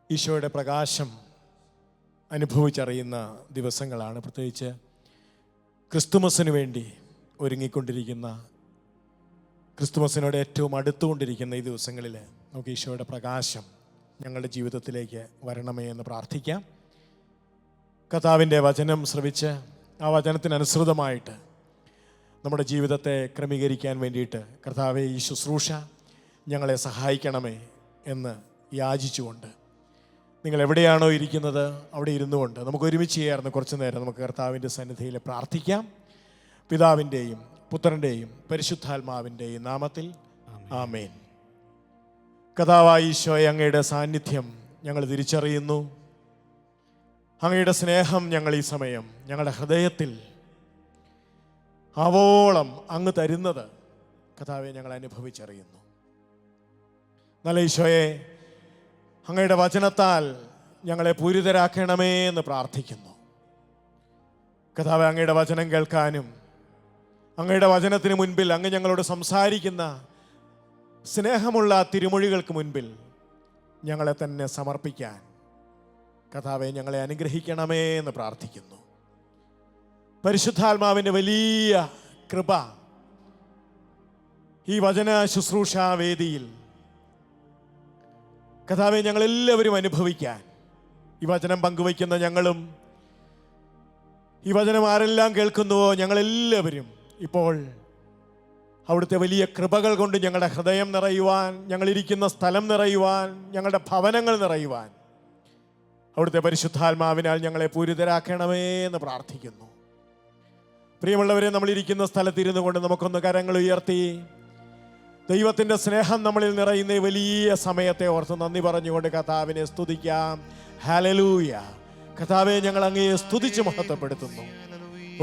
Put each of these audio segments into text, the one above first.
ഈശോയുടെ പ്രകാശം അനുഭവിച്ചറിയുന്ന ദിവസങ്ങളാണ്. പ്രത്യേകിച്ച് ക്രിസ്തുമസിന് വേണ്ടി ഒരുങ്ങിക്കൊണ്ടിരിക്കുന്ന, ക്രിസ്തുമസിനോട് ഏറ്റവും അടുത്തുകൊണ്ടിരിക്കുന്ന ഈ ദിവസങ്ങളിൽ നമുക്ക് ഈശോയുടെ പ്രകാശം ഞങ്ങളുടെ ജീവിതത്തിലേക്ക് വരണമേ എന്ന് പ്രാർത്ഥിക്കാം. കർത്താവിൻ്റെ വചനം ശ്രവിച്ച് ആ വചനത്തിനനുസൃതമായിട്ട് നമ്മുടെ ജീവിതത്തെ ക്രമീകരിക്കാൻ വേണ്ടിയിട്ട് കർത്താവെ ഈ ശുശ്രൂഷ ഞങ്ങളെ സഹായിക്കണമേ എന്ന് യാചിച്ചുകൊണ്ട്, നിങ്ങൾ എവിടെയാണോ ഇരിക്കുന്നത് അവിടെ ഇരുന്നു കൊണ്ട് നമുക്ക് ഒരുമിച്ച് ചേർന്ന് കുറച്ചു നേരം നമുക്ക് കർത്താവിൻ്റെ സന്നിധിയിൽ പ്രാർത്ഥിക്കാം. പിതാവിൻ്റെയും പുത്രൻ്റെയും പരിശുദ്ധാത്മാവിൻ്റെയും നാമത്തിൽ ആമേൻ. കർത്താവായ ഈശോയെ, അങ്ങയുടെ സാന്നിധ്യം ഞങ്ങൾ തിരിച്ചറിയുന്നു. അങ്ങയുടെ സ്നേഹം ഞങ്ങൾ ഈ സമയം ഞങ്ങളുടെ ഹൃദയത്തിൽ ആവോളം അങ്ങ് തരുന്നത് കർത്താവെ ഞങ്ങൾ അനുഭവിച്ചറിയുന്നു. നല്ല ഈശോയെ, അങ്ങയുടെ വചനത്താൽ ഞങ്ങളെ പൂരിതരാക്കണമേ എന്ന് പ്രാർത്ഥിക്കുന്നു. കർത്താവേ, അങ്ങയുടെ വചനം കേൾക്കാനും അങ്ങയുടെ വചനത്തിന് മുൻപിൽ അങ്ങ് ഞങ്ങളോട് സംസാരിക്കുന്ന സ്നേഹമുള്ള തിരുമൊഴികൾക്ക് മുൻപിൽ ഞങ്ങളെ തന്നെ സമർപ്പിക്കാൻ കർത്താവേ ഞങ്ങളെ അനുഗ്രഹിക്കണമേ എന്ന് പ്രാർത്ഥിക്കുന്നു. പരിശുദ്ധാത്മാവിൻ്റെ വലിയ കൃപ ഈ വചന ശുശ്രൂഷാ വേദിയിൽ കർത്താവേ ഞങ്ങളെല്ലാവരും അനുഭവിക്കാൻ, ഈ വചനം പങ്കുവയ്ക്കുന്ന ഞങ്ങളും ഈ വചനം ആരെല്ലാം കേൾക്കുന്നുവോ ഞങ്ങളെല്ലാവരും ഇപ്പോൾ അവിടുത്തെ വലിയ കൃപകൾ കൊണ്ട് ഞങ്ങളുടെ ഹൃദയം നിറയുവാൻ, ഞങ്ങളിരിക്കുന്ന സ്ഥലം നിറയുവാൻ, ഞങ്ങളുടെ ഭവനങ്ങൾ നിറയുവാൻ അവിടുത്തെ പരിശുദ്ധാത്മാവിനാൽ ഞങ്ങളെ പൂരിതരാക്കണമേ എന്ന് പ്രാർത്ഥിക്കുന്നു. പ്രിയമുള്ളവരെ, നമ്മളിരിക്കുന്ന സ്ഥലത്തിരുന്നു കൊണ്ട് നമുക്കൊന്ന് കരങ്ങൾ ഉയർത്തി ദൈവത്തിൻ്റെ സ്നേഹം നമ്മളിൽ നിറയുന്ന വലിയ സമയത്തെ ഓർത്ത് നന്ദി പറഞ്ഞുകൊണ്ട് കർത്താവിനെ സ്തുതിക്കാം. ഹല്ലേലൂയ. കർത്താവെ, ഞങ്ങൾ അങ്ങയെ സ്തുതിച്ച് മഹത്വപ്പെടുത്തുന്നു.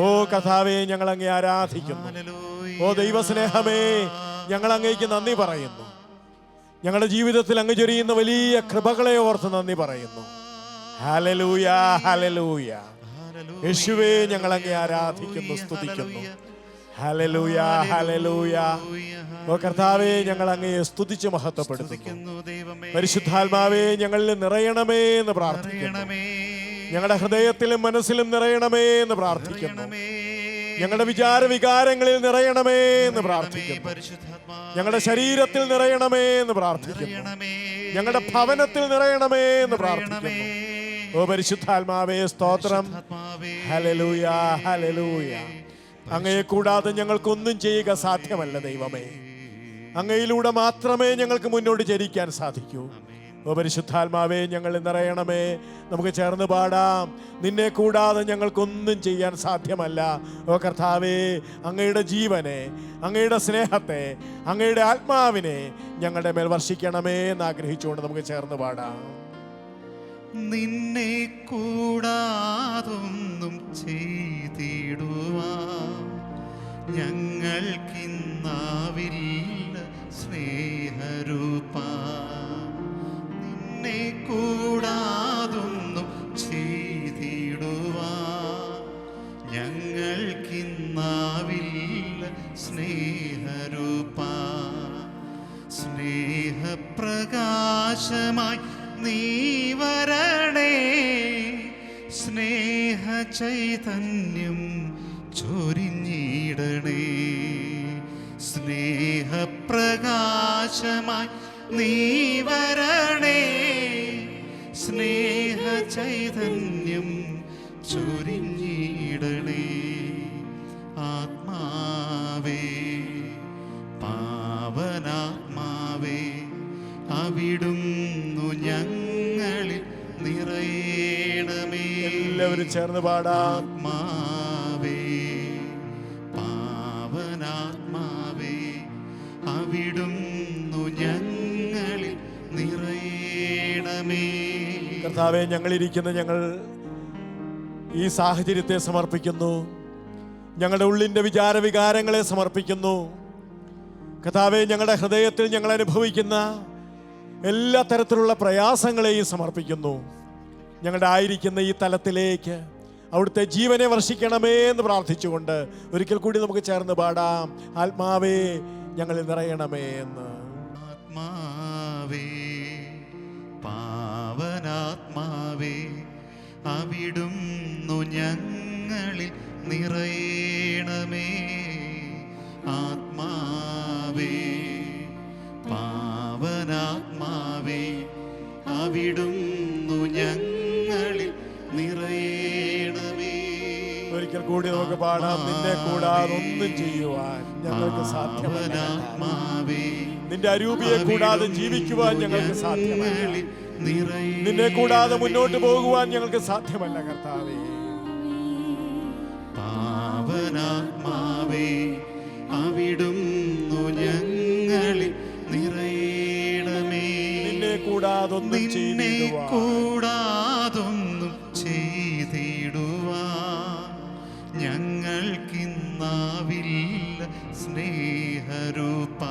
ഓ കർത്താവെ, ഞങ്ങൾ അങ്ങേ ആരാധിക്കുന്നു. ഓ ദൈവസ്നേഹമേ, ഞങ്ങൾ അങ്ങേക്ക് നന്ദി പറയുന്നു. ഞങ്ങളുടെ ജീവിതത്തിൽ അങ്ങ് ചൊരിയുന്ന വലിയ കൃപകളെ ഓർത്ത് നന്ദി പറയുന്നു. Hallelujah, hallelujah. യേശുവേ, ഞങ്ങൾ അങ്ങേ ആരാധിക്കുന്നു, സ്തുതിക്കുന്നു. Hallelujah, hallelujah. ഓ കർത്താവേ, ഞങ്ങൾ അങ്ങയെ സ്തുതിച്ച് മഹത്വപ്പെടുത്തുന്നു. പരിശുദ്ധാത്മാവേ, ഞങ്ങളിൽ നിറയണമേ എന്ന് പ്രാർത്ഥിക്കുന്നു. ഞങ്ങളുടെ ഹൃദയത്തിലും മനസ്സിലും നിറയണമേ എന്ന് പ്രാർത്ഥിക്കുന്നു. ഞങ്ങളുടെ വിചാര വികാരങ്ങളിൽ നിറയണമേ എന്ന് പ്രാർത്ഥിക്കുന്നു. ഞങ്ങളുടെ ശരീരത്തിൽ നിറയണമേ എന്ന് പ്രാർത്ഥിക്കുന്നു. ഞങ്ങളുടെ ഭവനത്തിൽ നിറയണമേ എന്ന് പ്രാർത്ഥിക്കുന്നു. ഓ പരിശുദ്ധാത്മാവേ, സ്തോത്രം. Hallelujah, hallelujah. അങ്ങയെ കൂടാതെ ഞങ്ങൾക്കൊന്നും ചെയ്യുക സാധ്യമല്ല ദൈവമേ. അങ്ങയിലൂടെ മാത്രമേ ഞങ്ങൾക്ക് മുന്നോട്ട് ചരിക്കാൻ സാധിക്കൂ. ഓ പരിശുദ്ധാത്മാവേ, ഞങ്ങൾ നിറയണമേ. നമുക്ക് ചേർന്ന് പാടാം. നിന്നെ കൂടാതെ ഞങ്ങൾക്കൊന്നും ചെയ്യാൻ സാധ്യമല്ല. ഓ കർത്താവേ, അങ്ങയുടെ ജീവനെ, അങ്ങയുടെ സ്നേഹത്തെ, അങ്ങയുടെ ആത്മാവിനെ ഞങ്ങളുടെ മേൽ വർഷിക്കണമേ എന്ന് ആഗ്രഹിച്ചുകൊണ്ട് നമുക്ക് ചേർന്ന് പാടാം. നിന്നെ കൂടാതൊന്നും ചെയ്തിടുവാൻ ഞങ്ങൾക്കിന്നാവില്ല സ്നേഹരൂപ. നിന്നെ കൂടാതൊന്നും ചെയ്തിടുവാൻ ഞങ്ങൾക്കിന്നാവില്ല സ്നേഹരൂപ. സ്നേഹപ്രകാശമായി നീ വരണേ, സ്നേഹ ചൈതന്യം ചൊരിഞ്ഞിടണേ. സ്നേഹപ്രകാശമായി നീ വരണേ, സ്നേഹ ചൈതന്യം ചൊരിഞ്ഞിടണേ. ആത്മാവേ, പാവനാത്മാവേ, അവിടുന്നു ഞങ്ങളിൽ നിറയണമേ. എല്ലാവരും ചേർന്ന് പാടാം. ആത്മാവേ, പാവനാത്മാവേ, അവിടുന്നു ഞങ്ങളിൽ നിറയണമേ. കർത്താവേ, ഞങ്ങൾ ഈ സാഹചര്യത്തെ സമർപ്പിക്കുന്നു. ഞങ്ങളുടെ ഉള്ളിൻ്റെ വിചാര വികാരങ്ങളെ സമർപ്പിക്കുന്നു. കർത്താവേ, ഞങ്ങളുടെ ഹൃദയത്തിൽ ഞങ്ങൾ അനുഭവിക്കുന്ന എല്ലാ തരത്തിലുള്ള പ്രയാസങ്ങളെയും സമർപ്പിക്കുന്നു. ഞങ്ങളുടെ ആയിരിക്കുന്ന ഈ തലത്തിലേക്ക് അവിടുത്തെ ജീവനെ വർഷിക്കണമേ എന്ന് പ്രാർത്ഥിച്ചുകൊണ്ട് ഒരിക്കൽ കൂടി നമുക്ക് ചേർന്ന് പാടാം. ആത്മാവേ, ഞങ്ങളിൽ നിറയണമേ എന്ന്. ആത്മാവേ, പാവനാ അവിടുന്നു ഞങ്ങളിൽ നിറയണമേ. ആത്മാവേ, പാവനാത്മാവേ, അവിടുന്നു ഞങ്ങളിൽ നിറയണമേ. ഒരിക്കൽ കൂടി നമുക്ക് പാടാം. നിന്നെ കൂടാതെ ഒന്നും ചെയ്യുവാൻ ഞങ്ങൾക്ക് സാധ്യമല്ല. നിന്റെ അരൂപിയെ കൂടാതെ ജീവിക്കുവാൻ ഞങ്ങൾക്ക് സാധ്യമല്ല. നിന്നെ കൂടാതെ മുന്നോട്ട് പോകുവാൻ ഞങ്ങൾക്ക് സാധ്യമല്ല കർത്താവേ. പാവനാത്മാവേ, അവിടുന്നു ഞങ്ങളിൽ നിറയണമേ. നിന്നെ കൂടാതൊന്നും ചെയ്തിടുവാൻ ഞങ്ങൾക്കിന്നാവില്ല സ്നേഹരൂപ.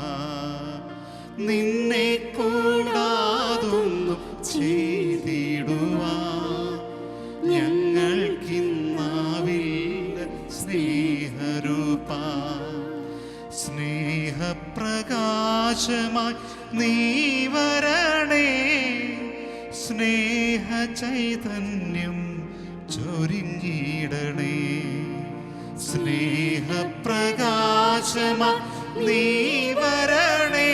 നിന്നെ കൂടാതൊന്നും ചെയ്തിടുവാൻ ഞങ്ങൾക്കിന്നാവില്ല സ്നേഹരൂപ. സ്നേഹപ്രകാശമായി നീ വരണേ, സ്നേഹചൈതന്യം ചൊരിഞ്ഞിടണേ. സ്നേഹപ്രകാശമായി നീ വരണേ,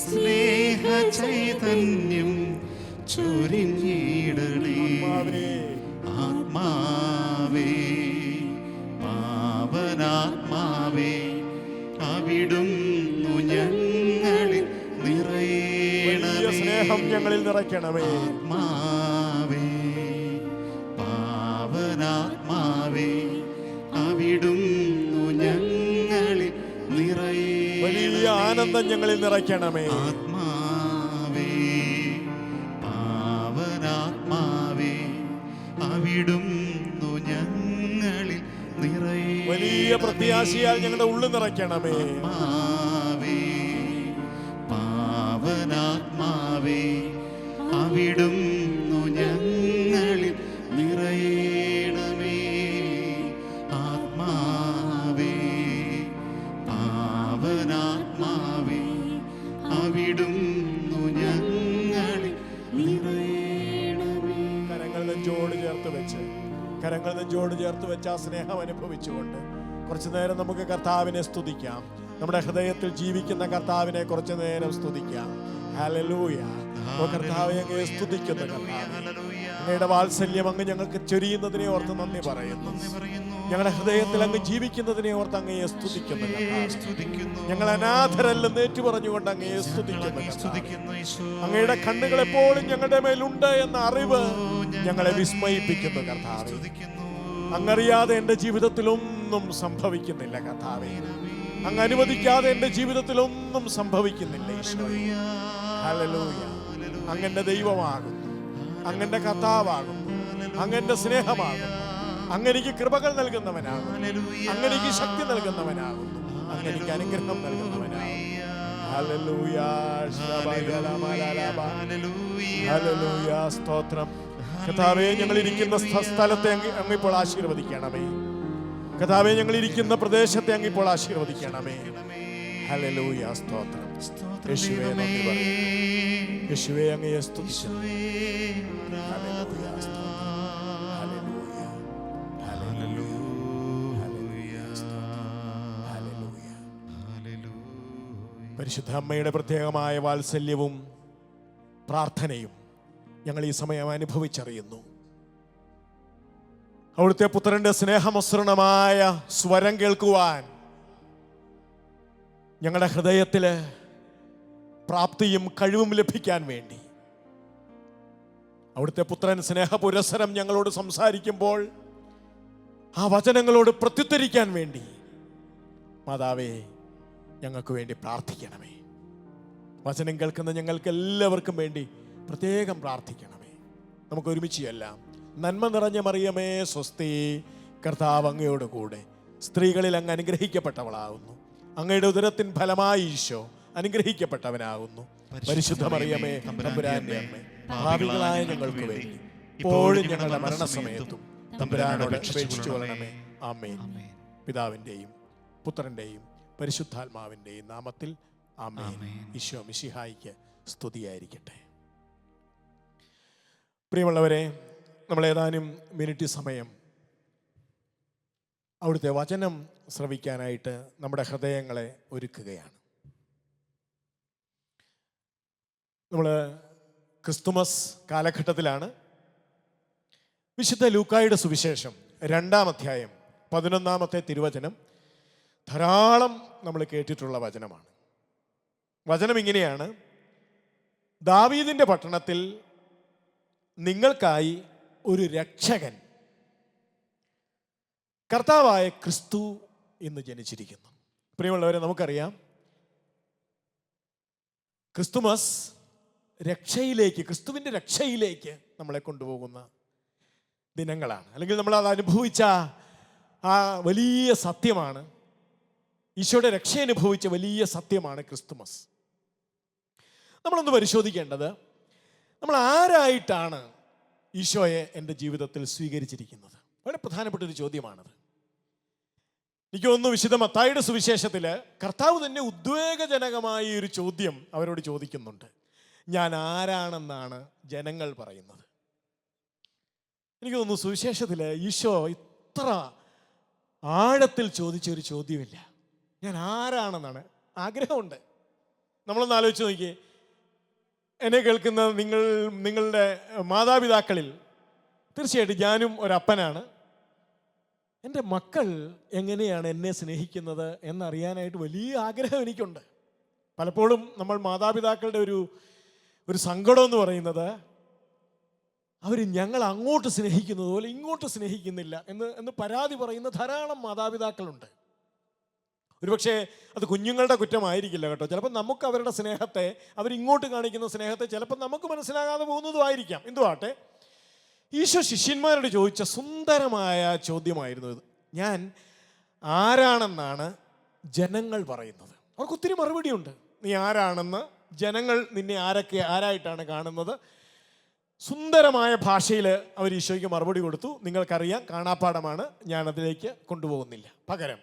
സ്നേഹചൈതന്യം ചൊരിഞ്ഞിടണേ. ആത്മാവേ, പാവനാത്മാവേ, അവിടുന്നു ഞങ്ങളിൽ നിറയണമേ. സ്നേഹം ഞങ്ങളിൽ നിറയ്ക്കണമേ. ആത്മാവേ, പാവനാത്മാവേ, അവിടുന്നു ഞങ്ങളിൽ നിറയണമേ. വലിയ ആനന്ദം ഞങ്ങളിൽ നിറയ്ക്കണമേ. ആത്മാവേ, പാവനാത്മാവേ, അവിടുന്നു ഞങ്ങളിൽ നിറയണമേ. വലിയ പ്രത്യാശയാൽ ഞങ്ങളുടെ ഉള്ളിൽ നിറയ്ക്കണമേ. ആത്മാവേ, പാവനാത്മാവേ, അവിടുന്നു ഞങ്ങളിൽ നിറയണമേ. ആത്മാവേ, പാവനാത്മാവേ, അവിടുന്നു ഞങ്ങളിൽ നിറയണമേ. കരങ്ങൾ നെഞ്ചോട് ചേർത്ത് വെച്ച് ആ സ്നേഹം അനുഭവിച്ചുകൊണ്ട് കുറച്ചു നേരം നമുക്ക് കർത്താവിനെ സ്തുതിക്കാം. നമ്മുടെ ഹൃദയത്തിൽ ജീവിക്കുന്ന കർത്താവിനെ കുറച്ചു നേരം സ്തുതിക്കാം. ഹല്ലേലൂയ. കർത്താവെ, അങ്ങയെ സ്തുതിക്കുന്നു. കർത്താവേ, അങ്ങയുടെ വാത്സല്യം അങ്ങ് ഞങ്ങൾക്ക് ചൊരിയുന്നതിനെ ഓർത്ത് നന്ദി പറയുന്നു. ഞങ്ങളുടെ ഹൃദയത്തിൽ അങ്ങ് ജീവിക്കുന്നതിനെ ഓർത്ത് അങ്ങയെ സ്തുതിക്കുന്നു. ഞങ്ങൾ അനാഥരല്ലെന്ന് ഏറ്റുപറഞ്ഞുകൊണ്ട് അങ്ങയെ സ്തുതിക്കുന്നു. അങ്ങയുടെ കണ്ണുകൾ എപ്പോഴും ഞങ്ങളുടെ മേലുണ്ട് എന്ന അറിവ് ഞങ്ങളെ വിസ്മയിപ്പിക്കുന്നു. കർത്താവേ, അങ്ങറിയാതെ എൻ്റെ ജീവിതത്തിലൊന്നും സംഭവിക്കുന്നില്ല. കർത്താവേ, അങ്ങ് അനുവദിക്കാതെ എൻ്റെ ജീവിതത്തിലൊന്നും സംഭവിക്കുന്നില്ല. ഈശോയേ, ഹല്ലേലൂയ. അങ്ങന്റെ ദൈവമാകുന്നു, അങ്ങന്റെ കർത്താവാകുന്നു, അങ്ങന്റെ സ്നേഹമാകുന്നു. അങ്ങനെനിക്ക് കൃപകൾ നൽകുന്നവനാകുന്നു, അങ്ങനെനിക്ക് ശക്തി നൽകുന്നവനാകുന്നു, അങ്ങനെനിക്ക് അനുഗ്രഹം നൽകുന്നവനാകുന്നു. ഹല്ലേലൂയ. ഹല്ലേലൂയ. സ്തോത്രം. കർത്താവേ, ഞങ്ങൾ ഇരിക്കുന്ന സ്ഥലത്തെ അങ്ങ് ഇപ്പോൾ ആശീർവദിക്കണമേ. കർത്താവേ, ഞങ്ങൾ ഇരിക്കുന്ന പ്രദേശത്തെ അങ്ങ് ഇപ്പോൾ ആശീർവദിക്കണമേ. ഹല്ലേലൂയ. സ്തോത്രം. യേശുവേ, നന്ദി പറയുന്നു. യേശുവേ, അങ്ങയെ സ്തുതിക്കുന്നു. ഹല്ലേലൂയ. ഹല്ലേലൂയ. ഹല്ലേലൂയ. ഹല്ലേലൂയ. പരിശുദ്ധ അമ്മയുടെ പ്രത്യേകമായ വാത്സല്യവും പ്രാർത്ഥനയും ഞങ്ങൾ ഈ സമയം അനുഭവിച്ചറിയുന്നു. അവിടുത്തെ പുത്രന്റെ സ്നേഹമസൃണമായ സ്വരം കേൾക്കുവാൻ ഞങ്ങളുടെ ഹൃദയത്തില് പ്രാപ്തിയും കഴിവും ലഭിക്കാൻ വേണ്ടി അവിടുത്തെ പുത്രൻ സ്നേഹപുരസരം ഞങ്ങളോട് സംസാരിക്കുമ്പോൾ ആ വചനങ്ങളോട് പ്രത്യുത്തരിക്കാൻ വേണ്ടി മാതാവേ, ഞങ്ങൾക്ക് വേണ്ടി പ്രാർത്ഥിക്കണമേ. വചനം കേൾക്കുന്ന ഞങ്ങൾക്ക് എല്ലാവർക്കും വേണ്ടി പ്രത്യേകം പ്രാർത്ഥിക്കണമേ. നമുക്ക് ഒരുമിച്ച് എല്ലാം. നന്മ നിറഞ്ഞ മറിയമേ സ്വസ്തി, കർത്താവ് അങ്ങയോട് കൂടെ സ്ത്രീകളിൽ അങ്ങ് അനുഗ്രഹിക്കപ്പെട്ടവളാകുന്നു. അങ്ങയുടെ ഉദരത്തിൻ ഫലമായി ഈശോ അനുഗ്രഹിക്കപ്പെട്ടവനാകുന്നു. പരിശുദ്ധ മറിയമേ, തമ്പുരാന്റെ അമ്മേ, പാപികളായ ഞങ്ങൾക്ക് വേണ്ടി ഇപ്പോഴും ഞങ്ങളുടെ മരണസമയത്തും തമ്പുരാനോട് അപേക്ഷിച്ചു കൊള്ളണമേ. ആമേൻ. പിതാവിൻ്റെയും പുത്രൻ്റെയും പരിശുദ്ധാത്മാവിൻ്റെയും നാമത്തിൽ ആമേൻ. ഈശോ മിശിഹായിക്ക് സ്തുതിയായിരിക്കട്ടെ. പ്രിയമുള്ളവരെ, നമ്മൾ ഏതാനും മിനിറ്റ് സമയം അവിടുത്തെ വചനം ശ്രവിക്കാനായിട്ട് നമ്മുടെ ഹൃദയങ്ങളെ ഒരുക്കുകയാണ്. നമ്മൾ ക്രിസ്തുമസ് കാലഘട്ടത്തിലാണ്. വിശുദ്ധ ലൂക്കായുടെ സുവിശേഷം 2-ാം അധ്യായം 11-ാമത്തെ തിരുവചനം ധാരാളം നമ്മൾ കേട്ടിട്ടുള്ള വചനമാണ്. വചനം ഇങ്ങനെയാണ്: ദാവീദിൻ്റെ പട്ടണത്തിൽ നിങ്ങൾക്കായി ഒരു രക്ഷകൻ, കർത്താവായ ക്രിസ്തു ഇന്ന് ജനിച്ചിരിക്കുന്നു. പ്രിയമുള്ളവരെ, നമുക്കറിയാം ക്രിസ്തുമസ് രക്ഷയിലേക്ക്, ക്രിസ്തുവിൻ്റെ രക്ഷയിലേക്ക് നമ്മളെ കൊണ്ടുപോകുന്ന ദിനങ്ങളാണ്. അല്ലെങ്കിൽ നമ്മൾ അത് അനുഭവിച്ച ആ വലിയ സത്യമാണ്, ഈശോയുടെ രക്ഷ അനുഭവിച്ച വലിയ സത്യമാണ് ക്രിസ്തുമസ്. നമ്മളൊന്ന് പരിശോധിക്കേണ്ടത്, നമ്മൾ ആരായിട്ടാണ് ഈശോയെ എൻ്റെ ജീവിതത്തിൽ സ്വീകരിച്ചിരിക്കുന്നത്? വളരെ പ്രധാനപ്പെട്ട ഒരു ചോദ്യമാണത്. എനിക്ക് തോന്നുന്നു വിശുദ്ധ മത്തായിയുടെ സുവിശേഷത്തിൽ കർത്താവ് തന്നെ ഉദ്വേഗജനകമായ ഒരു ചോദ്യം അവരോട് ചോദിക്കുന്നുണ്ട്. ഞാൻ ആരാണെന്നാണ് ജനങ്ങൾ പറയുന്നത്? എനിക്ക് തോന്നുന്നു സുവിശേഷത്തിൽ ഈശോ ഇത്ര ആഴത്തിൽ ചോദിച്ചൊരു ചോദ്യമില്ല. ഞാൻ ആരാണെന്നാണ്. ആഗ്രഹമുണ്ട്. നമ്മളൊന്ന് ആലോചിച്ച് നോക്കിയേ. എന്നെ കേൾക്കുന്ന നിങ്ങളുടെ മാതാപിതാക്കളിൽ തീർച്ചയായിട്ടും ഞാനും ഒരപ്പനാണ്. എൻ്റെ മക്കൾ എങ്ങനെയാണ് എന്നെ സ്നേഹിക്കുന്നത് എന്നറിയാനായിട്ട് വലിയ ആഗ്രഹം എനിക്കുണ്ട്. പലപ്പോഴും നമ്മൾ മാതാപിതാക്കളുടെ ഒരു സങ്കടം എന്ന് പറയുന്നത്, അവർ ഞങ്ങൾ അങ്ങോട്ട് സ്നേഹിക്കുന്നത് പോലെ ഇങ്ങോട്ട് സ്നേഹിക്കുന്നില്ല എന്ന് പരാതി പറയുന്ന ധാരാളം മാതാപിതാക്കളുണ്ട്. ഒരുപക്ഷെ അത് കുഞ്ഞുങ്ങളുടെ കുറ്റമായിരിക്കില്ല കേട്ടോ. ചിലപ്പോൾ നമുക്ക് അവരുടെ സ്നേഹത്തെ, അവരിങ്ങോട്ട് കാണിക്കുന്ന സ്നേഹത്തെ ചിലപ്പോൾ നമുക്ക് മനസ്സിലാകാതെ പോകുന്നതുമായിരിക്കാം. എന്തുവാട്ടെ, ഈശോ ശിഷ്യന്മാരോട് ചോദിച്ച സുന്ദരമായ ചോദ്യമായിരുന്നു ഇത്. ഞാൻ ആരാണെന്നാണ് ജനങ്ങൾ പറയുന്നത്? അവർക്ക് ഒത്തിരി മറുപടിയുണ്ട്. നീ ആരാണെന്ന് ജനങ്ങൾ നിന്നെ ആരായിട്ടാണ് കാണുന്നത്? സുന്ദരമായ ഭാഷയിൽ അവർ ഈശോയ്ക്ക് മറുപടി കൊടുത്തു. നിങ്ങൾക്കറിയാം, കാണാപ്പാടമാണ്, ഞാനതിലേക്ക് കൊണ്ടുപോകുന്നില്ല. പകരം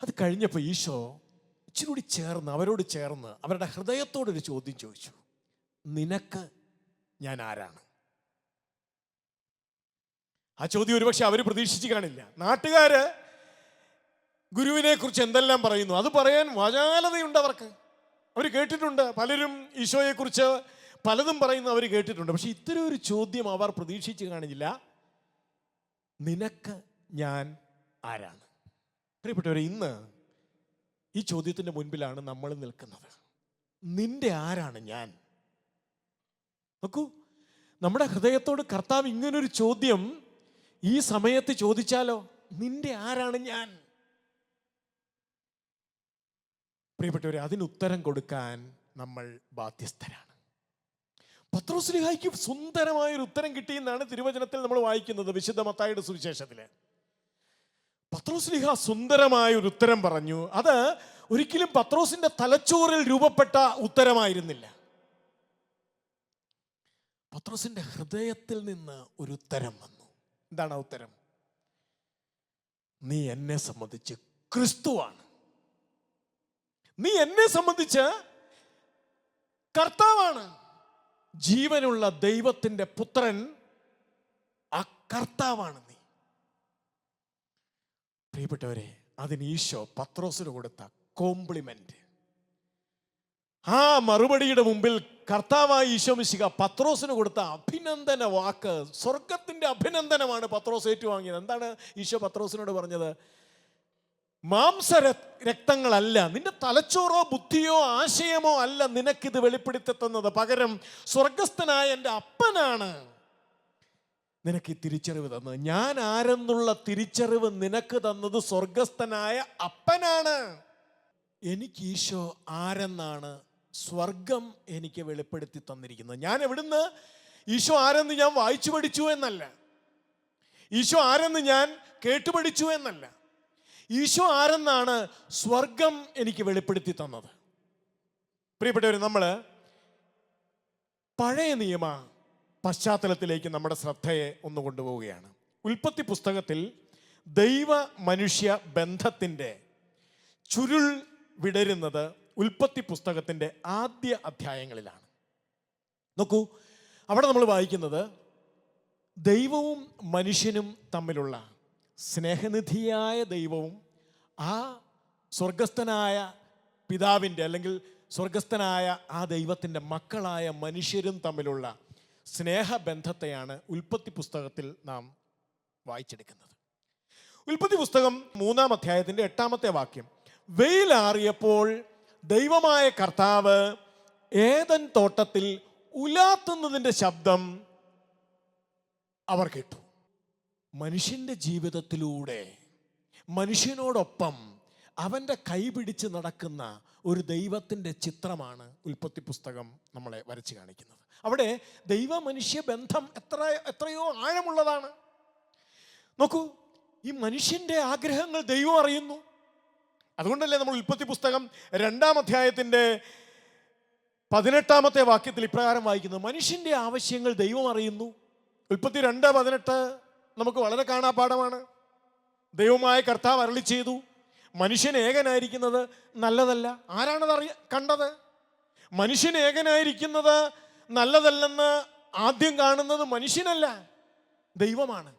അത് കഴിഞ്ഞപ്പോൾ ഈശോ ഇച്ചിരി കൂടി ചേർന്ന്, അവരോട് ചേർന്ന് അവരുടെ ഹൃദയത്തോടൊരു ചോദ്യം ചോദിച്ചു. നിനക്ക് ഞാൻ ആരാണ്? ആ ചോദ്യം ഒരുപക്ഷെ അവർ പ്രതീക്ഷിച്ച് കാണില്ല. നാട്ടുകാര് ഗുരുവിനെ കുറിച്ച് എന്തെല്ലാം പറയുന്നു, അത് പറയാൻ വാചാലതയുണ്ട് അവർക്ക്. അവർ കേട്ടിട്ടുണ്ട്, പലരും ഈശോയെക്കുറിച്ച് പലതും പറയുന്നു അവർ കേട്ടിട്ടുണ്ട്. പക്ഷെ ഇത്തരം ഒരു ചോദ്യം അവർ പ്രതീക്ഷിച്ച് കാണില്ല. നിനക്ക് ഞാൻ ആരാണ്? പ്രിയപ്പെട്ടവരെ, ഇന്ന് ഈ ചോദ്യത്തിൻ്റെ മുൻപിലാണ് നമ്മൾ നിൽക്കുന്നത്. നിന്റെ ആരാണ് ഞാൻ? നോക്കൂ, നമ്മുടെ ഹൃദയത്തോട് കർത്താവ് ഇങ്ങനൊരു ചോദ്യം ഈ സമയത്ത് ചോദിച്ചാലോ? നിന്റെ ആരാണ് ഞാൻ? പ്രിയപ്പെട്ടവരെ, അതിന് ഉത്തരം കൊടുക്കാൻ നമ്മൾ ബാധ്യസ്ഥരാണ്. പത്രോസ്ലീഹായ്ക്ക് സുന്ദരമായൊരു ഉത്തരം കിട്ടിയെന്നാണ് തിരുവചനത്തിൽ നമ്മൾ വായിക്കുന്നത്. വിശുദ്ധ മത്തായിയുടെ സുവിശേഷത്തില് പത്രോസ്ലീഹ സുന്ദരമായ ഒരു ഉത്തരം പറഞ്ഞു. അത് ഒരിക്കലും പത്രോസിന്റെ തലച്ചോറിൽ രൂപപ്പെട്ട ഉത്തരമായിരുന്നില്ല. പത്രോസിന്റെ ഹൃദയത്തിൽ നിന്ന് ഒരു ഉത്തരം വന്നു. എന്താണ് ആ ഉത്തരം? നീ എന്നെ സംബന്ധിച്ച് ക്രിസ്തുവാണ്. നീ എന്നെ സംബന്ധിച്ച് കർത്താവാണ്. ജീവനുള്ള ദൈവത്തിന്റെ പുത്രൻ, ആ കർത്താവാണ് നീ. പ്രിയപ്പെട്ടവരെ, അതിന് ഈശോ പത്രോസിന് കൊടുത്ത കോംപ്ലിമെന്റ്, ആ മറുപടിയുടെ മുമ്പിൽ കർത്താവായ ഈശോ മിശിഹ പത്രോസിന് കൊടുത്ത അഭിനന്ദന വാക്ക്, സ്വർഗത്തിന്റെ അഭിനന്ദനമാണ് പത്രോസ് ഏറ്റുവാങ്ങിയത്. എന്താണ് ഈശോ പത്രോസിനോട് പറഞ്ഞത്? മാംസ രക്തങ്ങളല്ല, നിന്റെ തലച്ചോറോ ബുദ്ധിയോ ആശയമോ അല്ല നിനക്കിത് വെളിപ്പെടുത്തി തന്നത്. പകരം സ്വർഗസ്ഥനായ എൻ്റെ അപ്പനാണ് നിനക്ക് ഈ തിരിച്ചറിവ് തന്നത്. ഞാൻ ആരെന്നുള്ള തിരിച്ചറിവ് നിനക്ക് തന്നത് സ്വർഗസ്ഥനായ അപ്പനാണ്. എനിക്ക് ഈശോ ആരെന്നാണ് സ്വർഗം എനിക്ക് വെളിപ്പെടുത്തി തന്നിരിക്കുന്നത്. ഞാൻ എവിടുന്ന് ഈശോ ആരെന്ന് ഞാൻ വായിച്ചു പഠിച്ചു എന്നല്ല, ഈശോ ആരെന്ന് ഞാൻ കേട്ടുപഠിച്ചു എന്നല്ല, ഈശോ ആരെന്നാണ് സ്വർഗം എനിക്ക് വെളിപ്പെടുത്തി തന്നത്. പ്രിയപ്പെട്ടവർ, നമ്മൾ പഴയ നിയമ പശ്ചാത്തലത്തിലേക്ക് നമ്മുടെ ശ്രദ്ധയെ ഒന്ന് കൊണ്ടുപോവുകയാണ്. ഉൽപ്പത്തി പുസ്തകത്തിൽ ദൈവ മനുഷ്യ ബന്ധത്തിൻ്റെ ചുരുൾ വിടരുന്നത് ഉൽപ്പത്തി പുസ്തകത്തിൻ്റെ ആദ്യ അധ്യായങ്ങളിലാണ്. നോക്കൂ, അവിടെ നമ്മൾ വായിക്കുന്നത്, ദൈവവും മനുഷ്യനും തമ്മിലുള്ള സ്നേഹനിധിയായ ദൈവവും ആ സ്വർഗസ്ഥനായ പിതാവിൻ്റെ അല്ലെങ്കിൽ സ്വർഗസ്ഥനായ ആ ദൈവത്തിൻ്റെ മക്കളായ മനുഷ്യരും തമ്മിലുള്ള സ്നേഹബന്ധത്തെയാണ് ഉൽപ്പത്തി പുസ്തകത്തിൽ നാം വായിച്ചെടുക്കുന്നത്. ഉൽപ്പത്തി പുസ്തകം 3-ാം അധ്യായത്തിൻ്റെ 8-ാമത്തെ വാക്യം, വെയിലാറിയപ്പോൾ ദൈവമായ കർത്താവ് ഏദൻ തോട്ടത്തിൽ ഉലാത്തുന്നതിൻ്റെ ശബ്ദം അവർ കേട്ടു. മനുഷ്യൻ്റെ ജീവിതത്തിലൂടെ മനുഷ്യനോടൊപ്പം അവൻ്റെ കൈപിടിച്ച് നടക്കുന്ന ഒരു ദൈവത്തിൻ്റെ ചിത്രമാണ് ഉൽപ്പത്തി പുസ്തകം നമ്മളെ വരച്ച് കാണിക്കുന്നത്. അവിടെ ദൈവ മനുഷ്യ ബന്ധം എത്രയോ ആഴമുള്ളതാണ്. നോക്കൂ, ഈ മനുഷ്യൻ്റെ ആഗ്രഹങ്ങൾ ദൈവം അറിയുന്നു. അതുകൊണ്ടല്ലേ നമ്മൾ ഉൽപ്പത്തി പുസ്തകം 2-ാം അധ്യായത്തിൻ്റെ 18-ാമത്തെ വാക്യത്തിൽ ഇപ്രകാരം വായിക്കുന്നത്, മനുഷ്യൻ്റെ ആവശ്യങ്ങൾ ദൈവം അറിയുന്നു. ഉൽപ്പത്തി 2:18 നമുക്ക് വളരെ കാണാപ്പാഠമാണ്. ദൈവമായ കർത്താവ് അരുളി ചെയ്തു, മനുഷ്യൻ ഏകനായിരിക്കുന്നത് നല്ലതല്ല. ആരാണത് കണ്ടത്? മനുഷ്യൻ ഏകനായിരിക്കുന്നത് നല്ലതല്ലെന്ന് ആദ്യം കാണുന്നത് മനുഷ്യനല്ല, ദൈവമാണ്.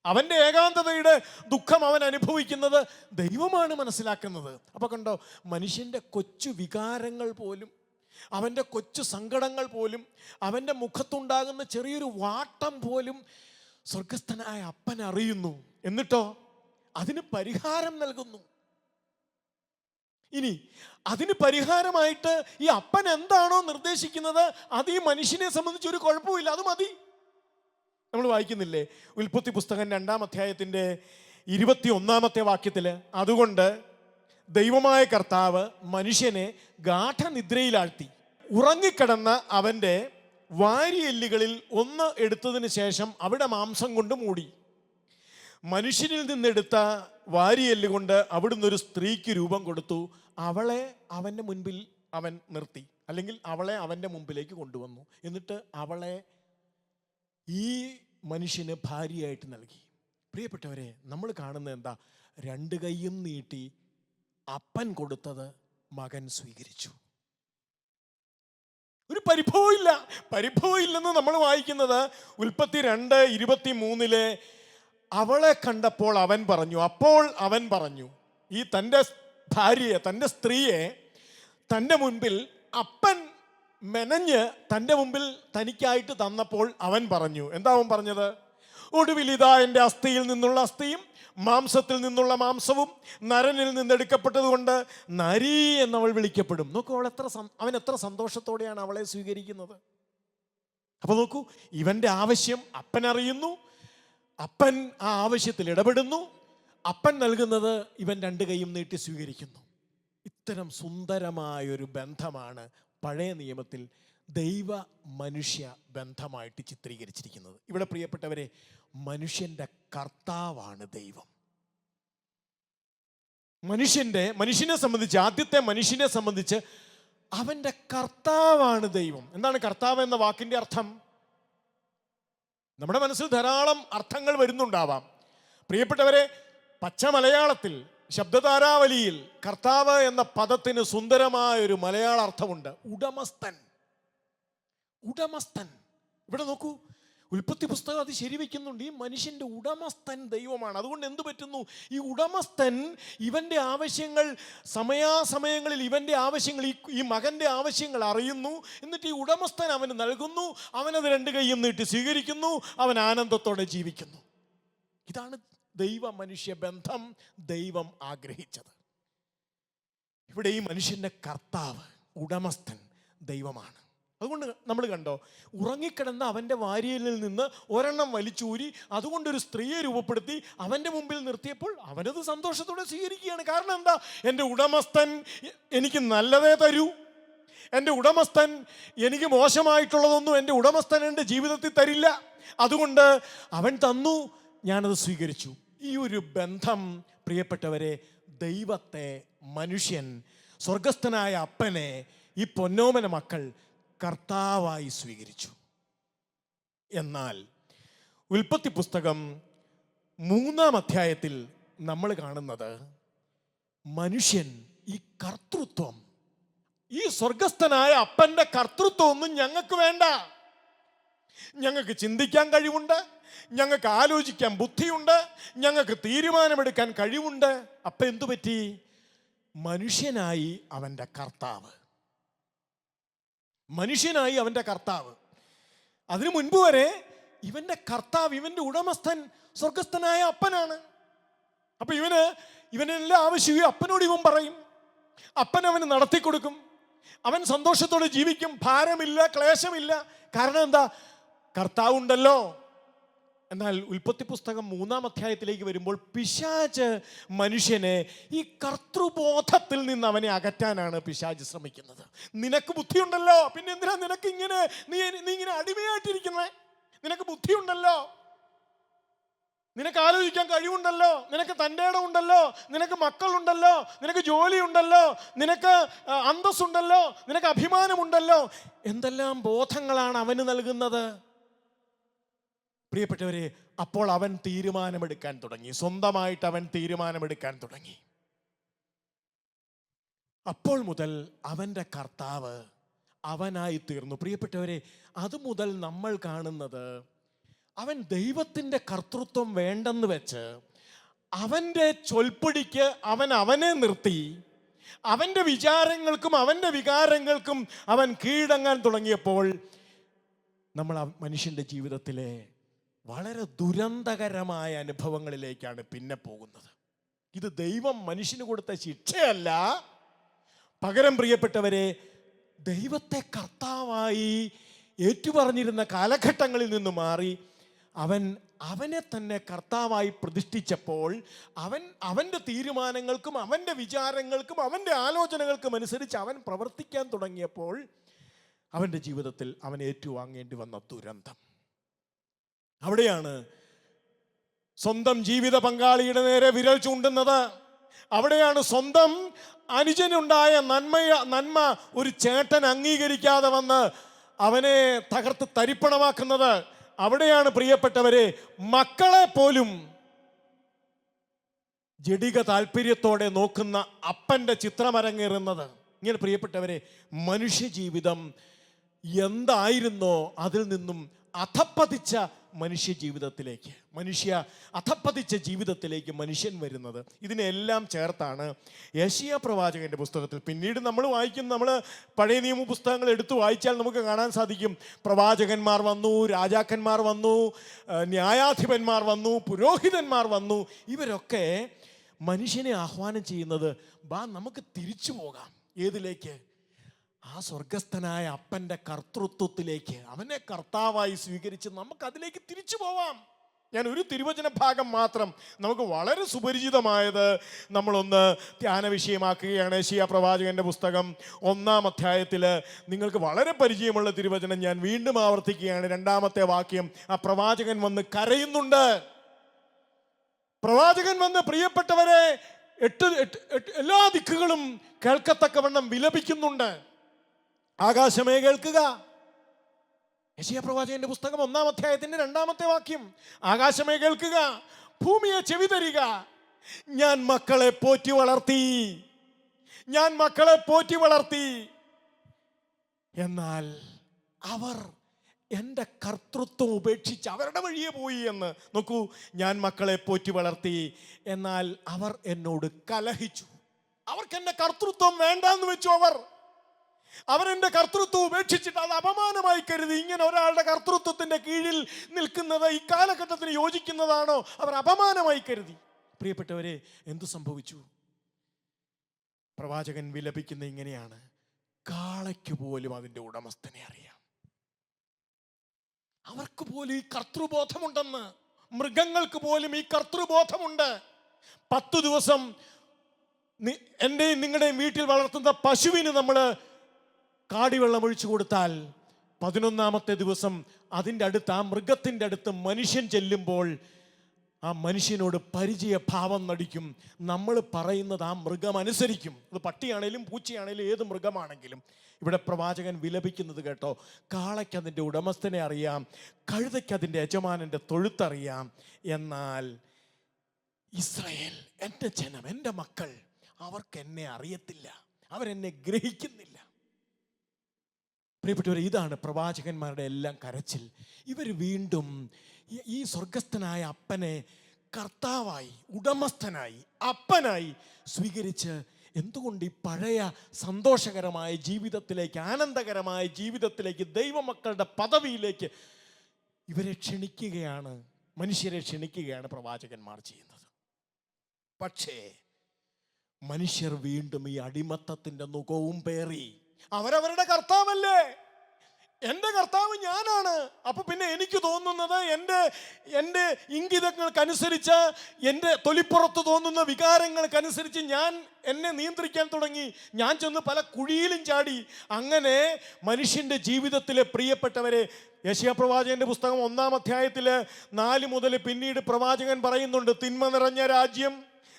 അവൻ്റെ ഏകാന്തതയുടെ ദുഃഖം അവൻ അനുഭവിക്കുന്നത് ദൈവമാണ് മനസ്സിലാക്കുന്നത്. അപ്പോൾ കണ്ടോ, മനുഷ്യൻ്റെ കൊച്ചു വികാരങ്ങൾ പോലും, അവൻ്റെ കൊച്ചു സങ്കടങ്ങൾ പോലും, അവൻ്റെ മുഖത്തുണ്ടാകുന്ന ചെറിയൊരു വാട്ടം പോലും സ്വർഗസ്ഥനായ അപ്പൻ അറിയുന്നു. എന്നിട്ടോ അതിന് പരിഹാരം നൽകുന്നു. ഇനി അതിന് പരിഹാരമായിട്ട് ഈ അപ്പൻ എന്താണോ നിർദ്ദേശിക്കുന്നത് അത് ഈ മനുഷ്യനെ സംബന്ധിച്ച് ഒരു കുഴപ്പമില്ല, അത് മതി. നമ്മൾ വായിക്കുന്നില്ലേ ഉൽപ്പത്തി പുസ്തകം 2-ാം അധ്യായത്തിൻ്റെ 21-ാമത്തെ വാക്യത്തിൽ, അതുകൊണ്ട് ദൈവമായ കർത്താവ് മനുഷ്യനെ ഗാഠനിദ്രയിലാഴ്ത്തി ഉറങ്ങിക്കിടന്ന അവൻ്റെ വാരിയെല്ലുകളിൽ ഒന്ന് എടുത്തതിന് ശേഷം അവിടെ മാംസം കൊണ്ട് മൂടി. മനുഷ്യനിൽ നിന്നെടുത്ത വാരിയെല്ല് കൊണ്ട് അവിടുന്ന് ഒരു സ്ത്രീക്ക് രൂപം കൊടുത്തു. അവളെ അവൻ്റെ മുൻപിൽ അവൻ നിർത്തി, അല്ലെങ്കിൽ അവളെ അവൻ്റെ മുമ്പിലേക്ക് കൊണ്ടുവന്നു. എന്നിട്ട് അവളെ ഈ മനുഷ്യന് ഭാര്യയായിട്ട് നൽകി. പ്രിയപ്പെട്ടവരെ, നമ്മൾ കാണുന്നത് എന്താ? 2 കൈയും നീട്ടി അപ്പൻ കൊടുത്തത് മകൻ സ്വീകരിച്ചു. ഒരു പരിഭവം ഇല്ലെന്ന് നമ്മൾ വായിക്കുന്നത് ഉൽപ്പത്തി 2:23 അവളെ കണ്ടപ്പോൾ അവൻ പറഞ്ഞു, ഈ തൻ്റെ ഭാര്യയെ, തൻ്റെ സ്ത്രീയെ തൻ്റെ മുൻപിൽ അപ്പൻ മെനഞ്ഞ് തൻ്റെ മുമ്പിൽ തനിക്കായിട്ട് തന്നപ്പോൾ അവൻ പറഞ്ഞു, എന്താ അവൻ പറഞ്ഞത്? ഒടുവിൽ ഇതാ എൻ്റെ അസ്ഥിയിൽ നിന്നുള്ള അസ്ഥിയും മാംസത്തിൽ നിന്നുള്ള മാംസവും നരനിൽ നിന്നെടുക്കപ്പെട്ടത് കൊണ്ട് നരി എന്നവൾ വിളിക്കപ്പെടും. നോക്കൂ, അവൻ എത്ര സന്തോഷത്തോടെയാണ് അവളെ സ്വീകരിക്കുന്നത്. അപ്പൊ നോക്കൂ, ഇവൻ്റെ ആവശ്യം അപ്പൻ അറിയുന്നു, അപ്പൻ ആ ആവശ്യത്തിൽ ഇടപെടുന്നു, അപ്പൻ നൽകുന്നത് ഇവൻ 2 കൈയും നീട്ടി സ്വീകരിക്കുന്നു. ഇത്തരം സുന്ദരമായൊരു ബന്ധമാണ് പഴയ നിയമത്തിൽ ദൈവ മനുഷ്യ ബന്ധമായിട്ട് ചിത്രീകരിച്ചിരിക്കുന്നത്. ഇവിടെ പ്രിയപ്പെട്ടവരെ, മനുഷ്യൻ്റെ കർത്താവാണ് ദൈവം. മനുഷ്യനെ സംബന്ധിച്ച്, ആദ്യത്തെ മനുഷ്യനെ സംബന്ധിച്ച് അവൻ്റെ കർത്താവാണ് ദൈവം. എന്താണ് കർത്താവ് എന്ന വാക്കിൻ്റെ അർത്ഥം? നമ്മുടെ മനസ്സിൽ ധാരാളം അർത്ഥങ്ങൾ വരുന്നുണ്ടാവാം. പ്രിയപ്പെട്ടവരെ, പച്ച മലയാളത്തിൽ ശബ്ദതാരാവലിയിൽ കർത്താവ് എന്ന പദത്തിന് സുന്ദരമായൊരു മലയാള അർത്ഥമുണ്ട്. ഉടമസ്ഥൻ. ഇവിടെ നോക്കൂ, ഉൽപ്പത്തി പുസ്തകം അത് ശരിവെക്കുന്നുണ്ട്. ഈ മനുഷ്യൻ്റെ ഉടമസ്ഥൻ ദൈവമാണ്. അതുകൊണ്ട് എന്തു പറ്റുന്നു? ഈ ഉടമസ്ഥൻ ഇവൻ്റെ ആവശ്യങ്ങൾ സമയാസമയങ്ങളിൽ ഇവൻ്റെ ആവശ്യങ്ങൾ, ഈ മകൻ്റെ ആവശ്യങ്ങൾ അറിയുന്നു. എന്നിട്ട് ഈ ഉടമസ്ഥൻ അവന് നൽകുന്നു. അവനത് 2 കൈയും നീട്ടി സ്വീകരിക്കുന്നു. അവൻ ആനന്ദത്തോടെ ജീവിക്കുന്നു. ഇതാണ് ദൈവ മനുഷ്യ ബന്ധം ദൈവം ആഗ്രഹിച്ചത്. ഇവിടെ ഈ മനുഷ്യൻ്റെ കർത്താവ്, ഉടമസ്ഥൻ ദൈവമാണ്. അതുകൊണ്ട് നമ്മൾ കണ്ടോ, ഉറങ്ങിക്കിടന്ന അവൻ്റെ വാരിയലിൽ നിന്ന് ഒരെണ്ണം വലിച്ചൂരി അതുകൊണ്ടൊരു സ്ത്രീയെ രൂപപ്പെടുത്തി അവൻ്റെ മുമ്പിൽ നിർത്തിയപ്പോൾ അവനത് സന്തോഷത്തോടെ സ്വീകരിക്കുകയാണ്. കാരണം എന്താ? എൻ്റെ ഉടമസ്ഥൻ എനിക്ക് നല്ലതേ തരൂ. എൻ്റെ ഉടമസ്ഥൻ എനിക്ക് മോശമായിട്ടുള്ളതൊന്നും എൻ്റെ ഉടമസ്ഥൻ എൻ്റെ ജീവിതത്തിൽ തരില്ല. അതുകൊണ്ട് അവൻ തന്നു, ഞാനത് സ്വീകരിച്ചു. ഈ ഒരു ബന്ധം പ്രിയപ്പെട്ടവരെ, ദൈവത്തെ മനുഷ്യൻ, സ്വർഗസ്ഥനായ അപ്പനെ, ഈ പൊന്നോമന മക്കൾ കർത്താവായി സ്വീകരിച്ചു. എന്നാൽ ഉൽപ്പത്തി പുസ്തകം 3-ാം അധ്യായത്തിൽ നമ്മൾ കാണുന്നത് മനുഷ്യൻ ഈ കർത്തൃത്വം, ഈ സ്വർഗസ്ഥനായ അപ്പൻ്റെ കർത്തൃത്വം ഒന്നും ഞങ്ങൾക്ക് വേണ്ട, ഞങ്ങൾക്ക് ചിന്തിക്കാൻ കഴിവുണ്ട്, ഞങ്ങൾക്ക് ആലോചിക്കാൻ ബുദ്ധിയുണ്ട്, ഞങ്ങൾക്ക് തീരുമാനമെടുക്കാൻ കഴിവുണ്ട്. അപ്പം എന്തു പറ്റി? മനുഷ്യനായി അവൻ്റെ കർത്താവ്, മനുഷ്യനായി അവൻ്റെ കർത്താവ്. അതിനു മുൻപ് വരെ ഇവൻ്റെ കർത്താവ്, ഇവൻ്റെ ഉടമസ്ഥൻ സ്വർഗസ്ഥനായ അപ്പനാണ്. അപ്പൊ ഇവനെല്ലാ ആവശ്യവും അപ്പനോട് ഇവൻ പറയും. അപ്പൻ അവന് നടത്തിക്കൊടുക്കും. അവൻ സന്തോഷത്തോടെ ജീവിക്കും, ഭാരമില്ല, ക്ലേശമില്ല. കാരണം എന്താ? കർത്താവ് ഉണ്ടല്ലോ. എന്നാൽ ഉൽപ്പത്തി പുസ്തകം 3-ാം അധ്യായത്തിലേക്ക് വരുമ്പോൾ പിശാച് മനുഷ്യനെ ഈ കർത്തൃബോധത്തിൽ നിന്ന് അവനെ അകറ്റാനാണ് പിശാച് ശ്രമിക്കുന്നത്. നിനക്ക് ബുദ്ധിയുണ്ടല്ലോ, പിന്നെ എന്തിനാ നിനക്ക് ഇങ്ങനെ നീ ഇങ്ങനെ അടിമയായിട്ടിരിക്കുന്നേ? നിനക്ക് ബുദ്ധിയുണ്ടല്ലോ, നിനക്ക് ആലോചിക്കാൻ കഴിവുണ്ടല്ലോ, നിനക്ക് തൻ്റെ ഇടം ഉണ്ടല്ലോ, നിനക്ക് മക്കളുണ്ടല്ലോ, നിനക്ക് ജോലിയുണ്ടല്ലോ, നിനക്ക് അന്തസ്സുണ്ടല്ലോ, നിനക്ക് അഭിമാനമുണ്ടല്ലോ. എന്തെല്ലാം ബോധങ്ങളാണ് അവന് നൽകുന്നത്. പ്രിയപ്പെട്ടവരെ, അപ്പോൾ അവൻ തീരുമാനമെടുക്കാൻ തുടങ്ങി. സ്വന്തമായിട്ട് അവൻ തീരുമാനമെടുക്കാൻ തുടങ്ങി. അപ്പോൾ മുതൽ അവൻ്റെ കർത്താവ് അവനായി തീർന്നു. പ്രിയപ്പെട്ടവരെ, അതുമുതൽ നമ്മൾ കാണുന്നത് അവൻ ദൈവത്തിൻ്റെ കർത്തൃത്വം വേണ്ടെന്ന് വെച്ച് അവൻ്റെ ചൊൽപ്പിടിക്ക് അവനെ നിർത്തി അവൻ്റെ വിചാരങ്ങൾക്കും അവൻ്റെ വികാരങ്ങൾക്കും അവൻ കീഴടങ്ങാൻ തുടങ്ങിയപ്പോൾ നമ്മൾ ആ മനുഷ്യൻ്റെ ജീവിതത്തിലെ വളരെ ദുരന്തകരമായ അനുഭവങ്ങളിലേക്കാണ് പിന്നെ പോകുന്നത്. ഇത് ദൈവം മനുഷ്യന് കൊടുത്ത ശിക്ഷയല്ല, പകരം പ്രിയപ്പെട്ടവരെ, ദൈവത്തെ കർത്താവായി ഏറ്റുപറഞ്ഞിരുന്ന കാലഘട്ടങ്ങളിൽ നിന്ന് മാറി അവനെ തന്നെ കർത്താവായി പ്രതിഷ്ഠിച്ചപ്പോൾ അവൻ്റെ തീരുമാനങ്ങൾക്കും അവൻ്റെ വിചാരങ്ങൾക്കും അവൻ്റെ ആലോചനകൾക്കും അനുസരിച്ച് അവൻ പ്രവർത്തിക്കാൻ തുടങ്ങിയപ്പോൾ അവൻ്റെ ജീവിതത്തിൽ അവൻ ഏറ്റുവാങ്ങേണ്ടി വന്ന ദുരന്തം. അവിടെയാണ് സ്വന്തം ജീവിത പങ്കാളിയുടെ നേരെ വിരൽ ചൂണ്ടുന്നത്. അവിടെയാണ് സ്വന്തം അനുജനുണ്ടായ നന്മ ഒരു ചേട്ടൻ അംഗീകരിക്കാതെ വന്ന് അവനെ തകർത്ത് തരിപ്പണമാക്കുന്നത്. അവിടെയാണ് പ്രിയപ്പെട്ടവരെ, മക്കളെ പോലും ജഡിക താല്പര്യത്തോടെ നോക്കുന്ന അപ്പൻ്റെ ചിത്രമരങ്ങേറുന്നത്. ഇങ്ങനെ പ്രിയപ്പെട്ടവരെ, മനുഷ്യജീവിതം എന്തായിരുന്നോ അതിൽ നിന്നും അധപ്പതിച്ച അധപ്പതിച്ച ജീവിതത്തിലേക്ക് മനുഷ്യൻ വരുന്നത്. ഇതിനെല്ലാം ചേർത്താണ് യെശയ്യാ പ്രവാചകന്റെ പുസ്തകത്തിൽ പിന്നീട് നമ്മൾ പഴയ നിയമ പുസ്തകങ്ങൾ എടുത്തു വായിച്ചാൽ നമുക്ക് കാണാൻ സാധിക്കും. പ്രവാചകന്മാർ വന്നു, രാജാക്കന്മാർ വന്നു, ന്യായാധിപന്മാർ വന്നു, പുരോഹിതന്മാർ വന്നു. ഇവരൊക്കെ മനുഷ്യനെ ആഹ്വാനം ചെയ്യുന്നത്, ബാ നമുക്ക് തിരിച്ചു പോകാം. ഏതിലേക്ക്? ആ സ്വർഗസ്ഥനായ അപ്പൻ്റെ കർത്തൃത്വത്തിലേക്ക്. അവനെ കർത്താവായി സ്വീകരിച്ച് നമുക്ക് അതിലേക്ക് തിരിച്ചു പോവാം. ഞാൻ ഒരു തിരുവചന ഭാഗം മാത്രം നമുക്ക് വളരെ സുപരിചിതമായത് നമ്മളൊന്ന് ധ്യാന വിഷയമാക്കുകയാണ്. യെശയ്യാ പ്രവാചകന്റെ പുസ്തകം 1-ാം അധ്യായത്തിൽ നിങ്ങൾക്ക് വളരെ പരിചയമുള്ള തിരുവചനം ഞാൻ വീണ്ടും ആവർത്തിക്കുകയാണ്. 2-ാമത്തെ വാക്യം. ആ പ്രവാചകൻ വന്ന് കരയുന്നുണ്ട്. പ്രവാചകൻ വന്ന് പ്രിയപ്പെട്ടവരെ എല്ലാ ദിക്കുകളും കേൾക്കത്തക്കവണ്ണം വിലപിക്കുന്നുണ്ട്. ആകാശമേ കേൾക്കുക. യെശയ്യാ പ്രവാചകന്റെ പുസ്തകം 1-ാം അധ്യായത്തിന്റെ 2-ാമത്തെ വാക്യം. ആകാശമേ കേൾക്കുക, ഭൂമിയെ ചെവി തരിക. ഞാൻ മക്കളെ പോറ്റി വളർത്തി, എന്നാൽ അവർ എൻ്റെ കർത്തൃത്വം ഉപേക്ഷിച്ച് അവരുടെ വഴിയെ പോയി എന്ന്. നോക്കൂ, ഞാൻ മക്കളെ പോറ്റി വളർത്തി, എന്നാൽ അവർ എന്നോട് കലഹിച്ചു. അവർക്ക് എൻ്റെ കർത്തൃത്വം വേണ്ടാന്ന് വെച്ചു. അവരെൻ്റെ കർത്തൃത്വം ഉപേക്ഷിച്ചിട്ട് അത് അപമാനമായി കരുതി. ഇങ്ങനെ ഒരാളുടെ കർത്തൃത്വത്തിൻ്റെ കീഴിൽ നിൽക്കുന്നത് ഈ കാലഘട്ടത്തിന് യോജിക്കുന്നതാണോ? അവർ അപമാനമായി കരുതി. പ്രിയപ്പെട്ടവരെ, എന്തു സംഭവിച്ചു? പ്രവാചകൻ വിലപിക്കുന്ന ഇങ്ങനെയാണ്: കാളയ്ക്ക് പോലും അതിൻ്റെ ഉടമസ്ഥനെ അറിയാം. അവർക്ക് പോലും ഈ കർത്തൃബോധമുണ്ടെന്ന്. മൃഗങ്ങൾക്ക് പോലും ഈ കർത്തൃബോധമുണ്ട്. 10 ദിവസം എൻ്റെയും നിങ്ങളുടെയും വീട്ടിൽ വളർത്തുന്ന പശുവിന് നമ്മൾ കാടിവെള്ളം ഒഴിച്ചു കൊടുത്താൽ 11-ാമത്തെ ദിവസം അതിൻ്റെ അടുത്ത്, ആ മൃഗത്തിൻ്റെ അടുത്ത് മനുഷ്യൻ ചെല്ലുമ്പോൾ ആ മനുഷ്യനോട് പരിചയഭാവം നടിക്കും. നമ്മൾ പറയുന്നത് ആ മൃഗം അനുസരിക്കും. അത് പട്ടിയാണേലും പൂച്ചയാണേലും ഏത് മൃഗമാണെങ്കിലും. ഇവിടെ പ്രവാചകൻ വിലപിക്കുന്നത് കേട്ടോ. കാളയ്ക്ക് അതിൻ്റെ ഉടമസ്ഥനെ അറിയാം, കഴുതയ്ക്ക് അതിൻ്റെ യജമാനൻ്റെ തൊഴുത്തറിയാം, എന്നാൽ ഇസ്രായേൽ, എൻ്റെ ജനം, എൻ്റെ മക്കൾ, അവർക്ക് എന്നെ അറിയത്തില്ല, അവരെന്നെ ഗ്രഹിക്കുന്നില്ല. പ്രിയപ്പെട്ടവരെ, ഇതാണ് പ്രവാചകന്മാരുടെ എല്ലാം കരച്ചിൽ. ഇവർ വീണ്ടും ഈ സ്വർഗസ്ഥനായ അപ്പനെ കർത്താവായി, ഉടമസ്ഥനായി, അപ്പനായി സ്വീകരിച്ച് എന്തുകൊണ്ട് ഈ പഴയ സന്തോഷകരമായ ജീവിതത്തിലേക്ക്, ആനന്ദകരമായ ജീവിതത്തിലേക്ക്, ദൈവമക്കളുടെ പദവിയിലേക്ക് ഇവരെ ക്ഷണിക്കുകയാണ്, മനുഷ്യരെ ക്ഷണിക്കുകയാണ് പ്രവാചകന്മാർ ചെയ്യുന്നത്. പക്ഷേ മനുഷ്യർ വീണ്ടും ഈ അടിമത്തത്തിൻ്റെ നുകവും പേറി. അവരവരുടെ കർത്താവല്ലേ, എൻ്റെ കർത്താവ് ഞാനാണ്, അപ്പൊ പിന്നെ എനിക്ക് തോന്നുന്നത് എൻ്റെ ഇംഗിതങ്ങൾക്കനുസരിച്ച്, എൻ്റെ തൊലിപ്പുറത്ത് തോന്നുന്ന വികാരങ്ങൾക്കനുസരിച്ച് ഞാൻ എന്നെ നിയന്ത്രിക്കാൻ തുടങ്ങി. ഞാൻ ചെന്ന് പല കുഴിയിലും ചാടി. അങ്ങനെ മനുഷ്യൻ്റെ ജീവിതത്തിലെ പ്രിയപ്പെട്ടവരെ, യെശയ്യാ പ്രവാചകന്റെ പുസ്തകം 1-ാം അധ്യായത്തിൽ 4 മുതൽ പിന്നീട് പ്രവാചകൻ പറയുന്നുണ്ട്, തിന്മ നിറഞ്ഞ രാജ്യം,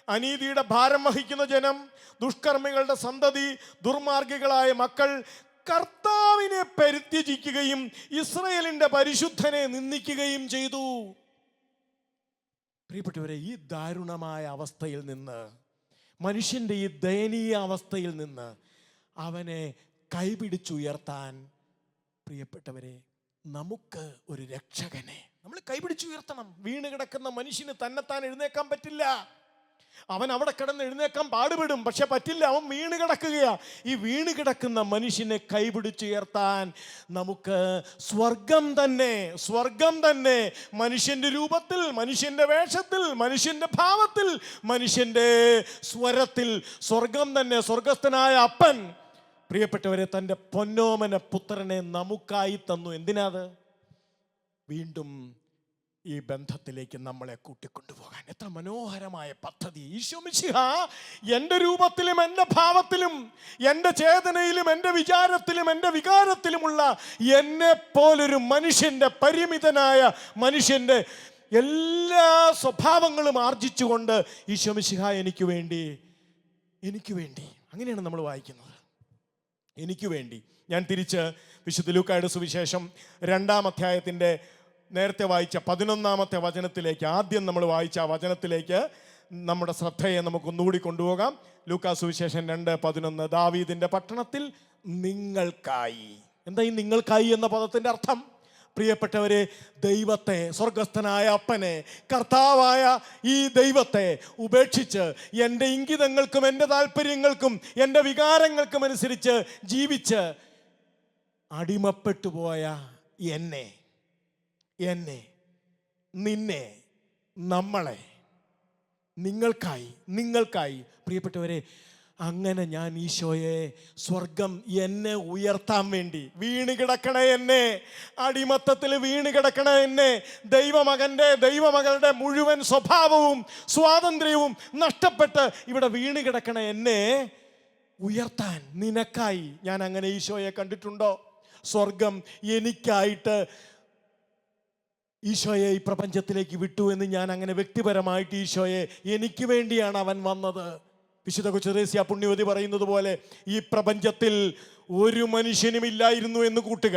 അനീതിയുടെ ഭാരം വഹിക്കുന്ന ജനം, ദുഷ്കർമ്മികളുടെ സന്തതി, ദുർമാർഗികളായ മക്കൾ കർത്താവിനെ പരിത്യജിക്കുകയും ഇസ്രായേലിന്റെ പരിശുദ്ധനെ നിന്ദിക്കുകയും ചെയ്തു. പ്രിയപ്പെട്ടവരെ, ഈ ദാരുണമായ അവസ്ഥയിൽ നിന്ന്, മനുഷ്യന്റെ ഈ ദയനീയ അവസ്ഥയിൽ നിന്ന് അവനെ കൈപിടിച്ചുയർത്താൻ, പ്രിയപ്പെട്ടവരെ, നമുക്ക് ഒരു രക്ഷകനെ നമ്മൾ കൈപിടിച്ചുയർത്തണം. വീണ് കിടക്കുന്ന മനുഷ്യന് തന്നെത്താൻ എഴുന്നേക്കാൻ പറ്റില്ല. അവൻ അവിടെ കിടന്ന് എഴുന്നേക്കാൻ പാടുപെടും, പക്ഷെ പറ്റില്ല, അവൻ വീണ് കിടക്കുകയാ. ഈ വീണ് കിടക്കുന്ന മനുഷ്യനെ കൈപിടിച്ചുയർത്താൻ നമുക്ക് സ്വർഗം തന്നെ മനുഷ്യന്റെ രൂപത്തിൽ, മനുഷ്യന്റെ വേഷത്തിൽ, മനുഷ്യന്റെ ഭാവത്തിൽ, മനുഷ്യന്റെ സ്വരത്തിൽ സ്വർഗം തന്നെ, സ്വർഗസ്ഥനായ അപ്പൻ പ്രിയപ്പെട്ടവരെ തൻ്റെ പൊന്നോമന പുത്രനെ നമുക്കായി തന്നു. എന്തിനാത്? വീണ്ടും ഈ ബന്ധത്തിലേക്ക് നമ്മളെ കൂട്ടിക്കൊണ്ടുപോകാൻ. എത്ര മനോഹരമായ പദ്ധതി! ഈശോ മിശിഹാ എൻ്റെ രൂപത്തിലും എൻ്റെ ഭാവത്തിലും എൻ്റെ ചേതനയിലും എൻ്റെ വിചാരത്തിലും എൻ്റെ വികാരത്തിലുമുള്ള എന്നെ പോലൊരു മനുഷ്യൻ്റെ, പരിമിതനായ മനുഷ്യൻ്റെ എല്ലാ സ്വഭാവങ്ങളും ആർജിച്ചുകൊണ്ട് ഈശോ മിശിഹാ എനിക്ക് വേണ്ടി അങ്ങനെയാണ് നമ്മൾ വായിക്കുന്നത്. എനിക്ക് വേണ്ടി. ഞാൻ തിരിച്ച് വിശുദ്ധ ലൂക്കായുടെ സുവിശേഷം 2-ാം അധ്യായത്തിൻ്റെ നേരത്തെ വായിച്ച 11-ാമത്തെ വചനത്തിലേക്ക്, ആദ്യം നമ്മൾ വായിച്ച ആ വചനത്തിലേക്ക് നമ്മുടെ ശ്രദ്ധയെ നമുക്കൊന്നുകൂടി കൊണ്ടുപോകാം. ലൂക്കാ സുവിശേഷം 2:11. ദാവീദിന്റെ പട്ടണത്തിൽ നിങ്ങൾക്കായി. എന്താ ഈ നിങ്ങൾക്കായി എന്ന പദത്തിന്റെ അർത്ഥം? പ്രിയപ്പെട്ടവരെ, ദൈവത്തെ, സ്വർഗസ്ഥനായ അപ്പനെ, കർത്താവായ ഈ ദൈവത്തെ ഉപേക്ഷിച്ച് എൻ്റെ ഇംഗിതങ്ങൾക്കും എൻ്റെ താല്പര്യങ്ങൾക്കും എൻ്റെ വികാരങ്ങൾക്കും അനുസരിച്ച് ജീവിച്ച് അടിമപ്പെട്ടു പോയ എന്നെ, നിന്നെ, നമ്മളെ നിങ്ങൾക്കായി പ്രിയപ്പെട്ടവരെ, അങ്ങനെ ഞാൻ ഈശോയെ, സ്വർഗം എന്നെ ഉയർത്താൻ വേണ്ടി, വീണ് കിടക്കണ എന്നെ, അടിമത്തത്തിൽ വീണ് കിടക്കണ എന്നെ, ദൈവമകളുടെ മുഴുവൻ സ്വഭാവവും സ്വാതന്ത്ര്യവും നഷ്ടപ്പെട്ട് ഇവിടെ വീണ് കിടക്കണ എന്നെ ഉയർത്താൻ നിനക്കായി ഞാൻ അങ്ങനെ ഈശോയെ കണ്ടിട്ടുണ്ടോ? സ്വർഗം എനിക്കായിട്ട് ഈശോയെ ഈ പ്രപഞ്ചത്തിലേക്ക് വിട്ടു എന്ന് ഞാൻ അങ്ങനെ വ്യക്തിപരമായിട്ട് ഈശോയെ, എനിക്ക് വേണ്ടിയാണ് അവൻ വന്നത്. വിശുദ്ധ കൊച്ചുത്രേസ്യ പുണ്യവതി പറയുന്നത് പോലെ, ഈ പ്രപഞ്ചത്തിൽ ഒരു മനുഷ്യനുമില്ലായിരുന്നു എന്ന് കൂട്ടുക,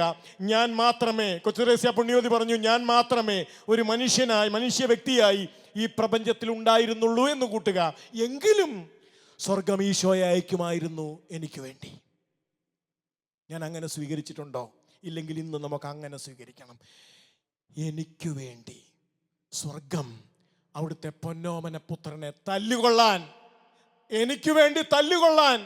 ഞാൻ മാത്രമേ, കൊച്ചുത്രേസ്യ പുണ്യവതി പറഞ്ഞു, ഞാൻ മാത്രമേ ഒരു മനുഷ്യ വ്യക്തിയായി ഈ പ്രപഞ്ചത്തിൽ ഉണ്ടായിരുന്നുള്ളൂ എന്ന് കൂട്ടുക. എങ്കിലും സ്വർഗം ഈശോയെ അയക്കുമായിരുന്നു എനിക്ക് വേണ്ടി. ഞാൻ അങ്ങനെ സ്വീകരിച്ചിട്ടുണ്ടോ? ഇല്ലെങ്കിൽ ഇന്ന് നമുക്ക് അങ്ങനെ സ്വീകരിക്കണം. എനിക്ക് വേണ്ടി സ്വർഗം അവിടുത്തെ പൊന്നോമന പുത്രനെ തല്ലുകൊള്ളാൻ, എനിക്ക് വേണ്ടി തല്ലുകൊള്ളാൻ,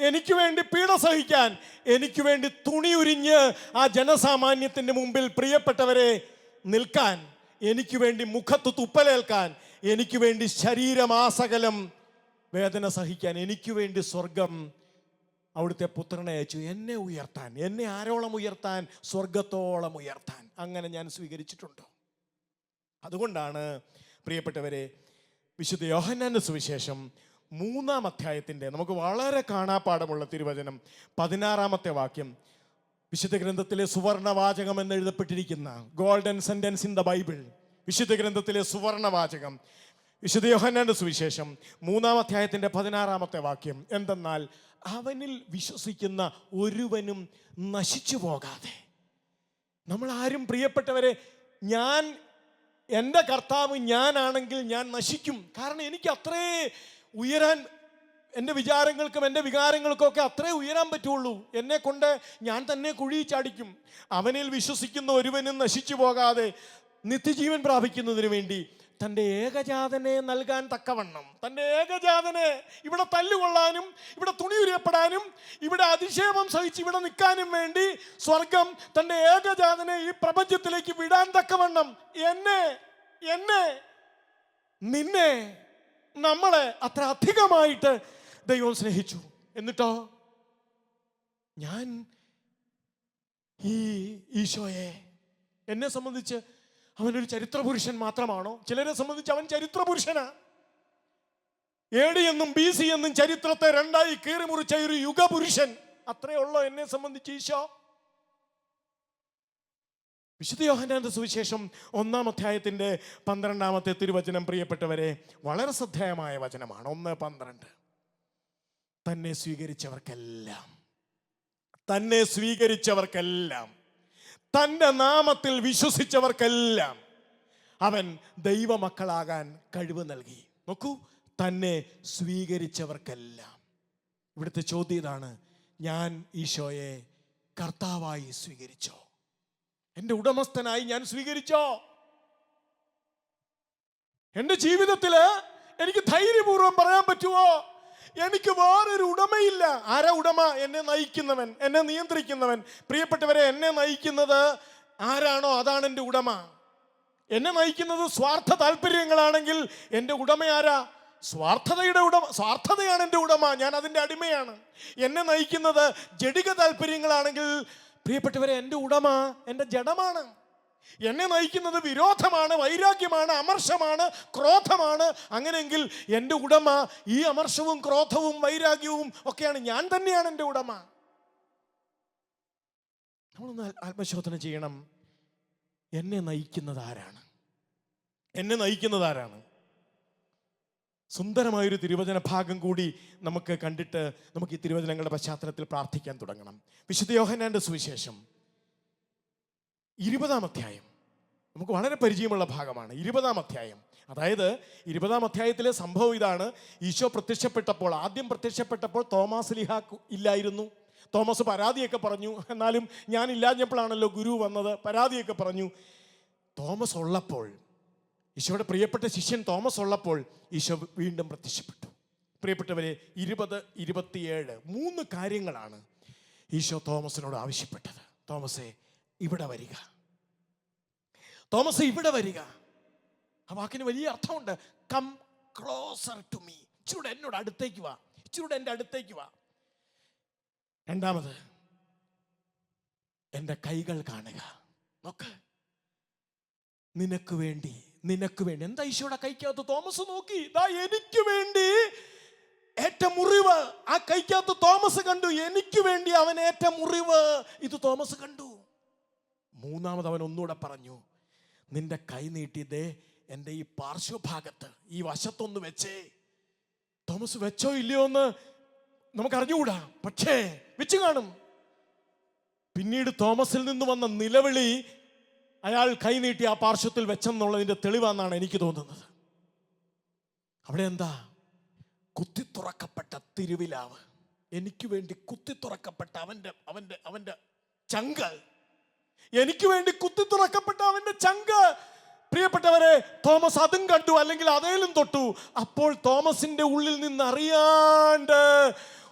എനിക്ക് വേണ്ടി പീഡ സഹിക്കാൻ, എനിക്ക് വേണ്ടി തുണി ഉരിഞ്ഞ് ആ ജനസാമാന്യത്തിൻ്റെ മുമ്പിൽ പ്രിയപ്പെട്ടവരെ നിൽക്കാൻ, എനിക്ക് വേണ്ടി മുഖത്ത് തുപ്പലേൽക്കാൻ, എനിക്ക് വേണ്ടി ശരീരമാസകലം വേദന സഹിക്കാൻ, എനിക്ക് വേണ്ടി സ്വർഗം അവിടുത്തെ പുത്രനെ അയച്ചു എന്നെ ഉയർത്താൻ. എന്നെ ആരോളം ഉയർത്താൻ? സ്വർഗത്തോളം ഉയർത്താൻ. അങ്ങനെ ഞാൻ സ്വീകരിച്ചിട്ടുണ്ടോ? അതുകൊണ്ടാണ് പ്രിയപ്പെട്ടവരെ, വിശുദ്ധ യോഹന്നാന്റെ സുവിശേഷം 3-ാം അധ്യായത്തിൻ്റെ നമുക്ക് വളരെ കാണാപ്പാടമുള്ള തിരുവചനം 16-ാമത്തെ വാക്യം, വിശുദ്ധ ഗ്രന്ഥത്തിലെ സുവർണവാചകം എന്ന് എഴുതപ്പെട്ടിരിക്കുന്ന golden sentence in the Bible, വിശുദ്ധ ഗ്രന്ഥത്തിലെ സുവർണവാചകം, വിശുദ്ധ യോഹന്നാന്റെ സുവിശേഷം 3-ാം അധ്യായത്തിൻ്റെ 16-ാമത്തെ വാക്യം എന്തെന്നാൽ, അവനിൽ വിശ്വസിക്കുന്ന ഒരുവനും നശിച്ചു പോകാതെ. നമ്മൾ ആരും പ്രിയപ്പെട്ടവരെ, എൻ്റെ കർത്താവ് ഞാനാണെങ്കിൽ ഞാൻ നശിക്കും. കാരണം എനിക്ക് അത്രേ ഉയരാൻ എൻ്റെ വിചാരങ്ങൾക്കും എൻ്റെ വികാരങ്ങൾക്കും ഒക്കെ അത്രേ ഉയരാൻ പറ്റുള്ളൂ. എന്നെ കൊണ്ട് ഞാൻ തന്നെ കുഴി ചാടിക്കും. അവനിൽ വിശ്വസിക്കുന്ന ഒരുവനും നശിച്ചു പോകാതെ നിത്യജീവൻ പ്രാപിക്കുന്നതിന് വേണ്ടി തൻ്റെ ഏകജാതനെ നൽകാൻ തക്കവണ്ണം, തൻ്റെ ഏകജാതനെ ഇവിടെ തല്ലുകൊള്ളാനും ഇവിടെ തുണി ഉരിയപ്പെടാനും ഇവിടെ അധിക്ഷേപം സഹിച്ച് ഇവിടെ നിൽക്കാനും വേണ്ടി സ്വർഗം തൻ്റെ ഏകജാതനെ ഈ പ്രപഞ്ചത്തിലേക്ക് വിടാൻ തക്കവണ്ണം എന്നെ നിന്നെ നമ്മളെ അത്ര അധികമായിട്ട് ദൈവം സ്നേഹിച്ചു. എന്നിട്ടോ ഞാൻ ഈ ഈശോയെ, എന്നെ സംബന്ധിച്ച് അവനൊരു ചരിത്ര പുരുഷൻ മാത്രമാണോ? ചിലരെ സംബന്ധിച്ച് അവൻ ചരിത്ര പുരുഷനാ. AD എന്നും BC എന്നും ചരിത്രത്തെ രണ്ടായി കീറി മുറിച്ച ഒരു യുഗപുരുഷൻ. അത്രേ ഉള്ളോ എന്നെ സംബന്ധിച്ച് ഈശോ? വിശുദ്ധ യോഹന്നാന്റെ സുവിശേഷം 1-ാം അധ്യായത്തിന്റെ 12-ാമത്തെ തിരുവചനം, പ്രിയപ്പെട്ടവരെ, വളരെ ശ്രദ്ധേയമായ വചനമാണ്. 1:12. തന്നെ സ്വീകരിച്ചവർക്കെല്ലാം തൻ്റെ നാമത്തിൽ വിശ്വസിച്ചവർക്കെല്ലാം അവൻ ദൈവമക്കളാകാൻ കഴിവ് നൽകി. നോക്കൂ, തന്നെ സ്വീകരിച്ചവർക്കെല്ലാം. ഇവിടുത്തെ ചോദ്യം ഇതാണ്: ഞാൻ ഈശോയെ കർത്താവായി സ്വീകരിച്ചോ? എൻ്റെ ഉടമസ്ഥനായി ഞാൻ സ്വീകരിച്ചോ? എൻ്റെ ജീവിതത്തിൽ എനിക്ക് ധൈര്യപൂർവ്വം പറയാൻ പറ്റുമോ, എനിക്ക് വേറൊരു ഉടമയില്ല? ആരാ ഉടമ? എന്നെ നയിക്കുന്നവൻ, എന്നെ നിയന്ത്രിക്കുന്നവൻ. പ്രിയപ്പെട്ടവരെ, എന്നെ നയിക്കുന്നത് ആരാണോ അതാണ് എൻ്റെ ഉടമ. എന്നെ നയിക്കുന്നത് സ്വാർത്ഥ താല്പര്യങ്ങളാണെങ്കിൽ എൻ്റെ ഉടമ ആരാ? സ്വാർത്ഥതയാണ് എൻ്റെ ഉടമ, ഞാൻ അതിൻ്റെ അടിമയാണ്. എന്നെ നയിക്കുന്നത് ജഡിക താല്പര്യങ്ങളാണെങ്കിൽ പ്രിയപ്പെട്ടവരെ, എൻ്റെ ഉടമ എൻ്റെ ജഡമാണ്. എന്നെ നയിക്കുന്നത് വിരോധമാണ്, വൈരാഗ്യമാണ്, അമർഷമാണ്, ക്രോധമാണ്. അങ്ങനെയെങ്കിൽ എൻ്റെ ഉടമ ഈ അമർഷവും ക്രോധവും വൈരാഗ്യവും ഒക്കെയാണ്. ഞാൻ തന്നെയാണ് എൻ്റെ ഉടമ. നമ്മളൊന്ന് ആത്മശോധന ചെയ്യണം. എന്നെ നയിക്കുന്നത് ആരാണ്? സുന്ദരമായൊരു തിരുവചന ഭാഗം കൂടി നമുക്ക് കണ്ടിട്ട് നമുക്ക് ഈ തിരുവചനങ്ങളുടെ പശ്ചാത്തലത്തിൽ പ്രാർത്ഥിക്കാൻ തുടങ്ങണം. വിശുദ്ധ യോഹന്നാന്റെ സുവിശേഷം 20-ാം അധ്യായം നമുക്ക് വളരെ പരിചയമുള്ള ഭാഗമാണ്. 20-ാം അധ്യായം, അതായത് 20-ാം അധ്യായത്തിലെ സംഭവം ഇതാണ്. ഈശോ ആദ്യം പ്രത്യക്ഷപ്പെട്ടപ്പോൾ തോമാസ് ലീഹ ഇല്ലായിരുന്നു. തോമസ് പരാതിയൊക്കെ പറഞ്ഞു. എന്നാലും ഞാൻ ഇല്ലാഞ്ഞപ്പോഴാണല്ലോ ഗുരു വന്നത്, പരാതിയൊക്കെ പറഞ്ഞു. തോമസ് ഉള്ളപ്പോൾ, ഈശോയുടെ പ്രിയപ്പെട്ട ശിഷ്യൻ തോമസ് ഉള്ളപ്പോൾ ഈശോ വീണ്ടും പ്രത്യക്ഷപ്പെട്ടു. പ്രിയപ്പെട്ടവരെ, 20-27 3 കാര്യങ്ങളാണ് ഈശോ തോമസിനോട് ആവശ്യപ്പെട്ടത്. തോമസേ, ഇവിടെ വരിക. ആ വാക്കിന് വലിയ അർത്ഥമുണ്ട്. Come closer to me. ഇച്ചിരൂടെ എന്നോട് അടുത്തേക്ക് വാ, ഇച്ചിരൂടെ എൻ്റെ അടുത്തേക്ക് വാ. രണ്ടാമത്, എൻ്റെ കൈകൾ കാണുക. നോക്ക്, നിനക്ക് വേണ്ടി. എന്താ ഈശോയുടെ കൈക്കകത്ത്? തോമസ് നോക്കി, ദാ എനിക്ക് വേണ്ടി ഏറ്റ മുറിവ് ആ കൈക്കകത്ത് തോമസ് കണ്ടു. എനിക്ക് വേണ്ടി അവൻ ഏറ്റ മുറിവ് ഇത് തോമസ് കണ്ടു. മൂന്നാമത് അവൻ ഒന്നുകൂടെ പറഞ്ഞു, നിന്റെ കൈ നീട്ടിയതേ എൻ്റെ ഈ പാർശ്വഭാഗത്ത്, ഈ വശത്തൊന്ന് വെച്ചേ. തോമസ് വെച്ചോ ഇല്ലയോ എന്ന് നമുക്കറിഞ്ഞുകൂടാ, പക്ഷേ വെച്ച് കാണും. പിന്നീട് തോമസിൽ നിന്ന് വന്ന നിലവിളി അയാൾ കൈ നീട്ടി ആ പാർശ്വത്തിൽ വെച്ചെന്നുള്ളതിൻ്റെ തെളിവാണെന്നാണ് എനിക്ക് തോന്നുന്നത്. അവിടെ എന്താ? കുത്തിത്തുറക്കപ്പെട്ട തിരുവിലാവ്. എനിക്ക് വേണ്ടി കുത്തിത്തുറക്കപ്പെട്ട അവൻ്റെ ചങ്ക്. എനിക്ക് വേണ്ടി കുത്തിത്തുറക്കപ്പെട്ട അവൻ്റെ ചങ്ക്. പ്രിയപ്പെട്ടവരെ, തോമസ് അതും കണ്ടു, അല്ലെങ്കിൽ അതേലും തൊട്ടു. അപ്പോൾ തോമസിന്റെ ഉള്ളിൽ നിന്ന് അറിയാണ്ട്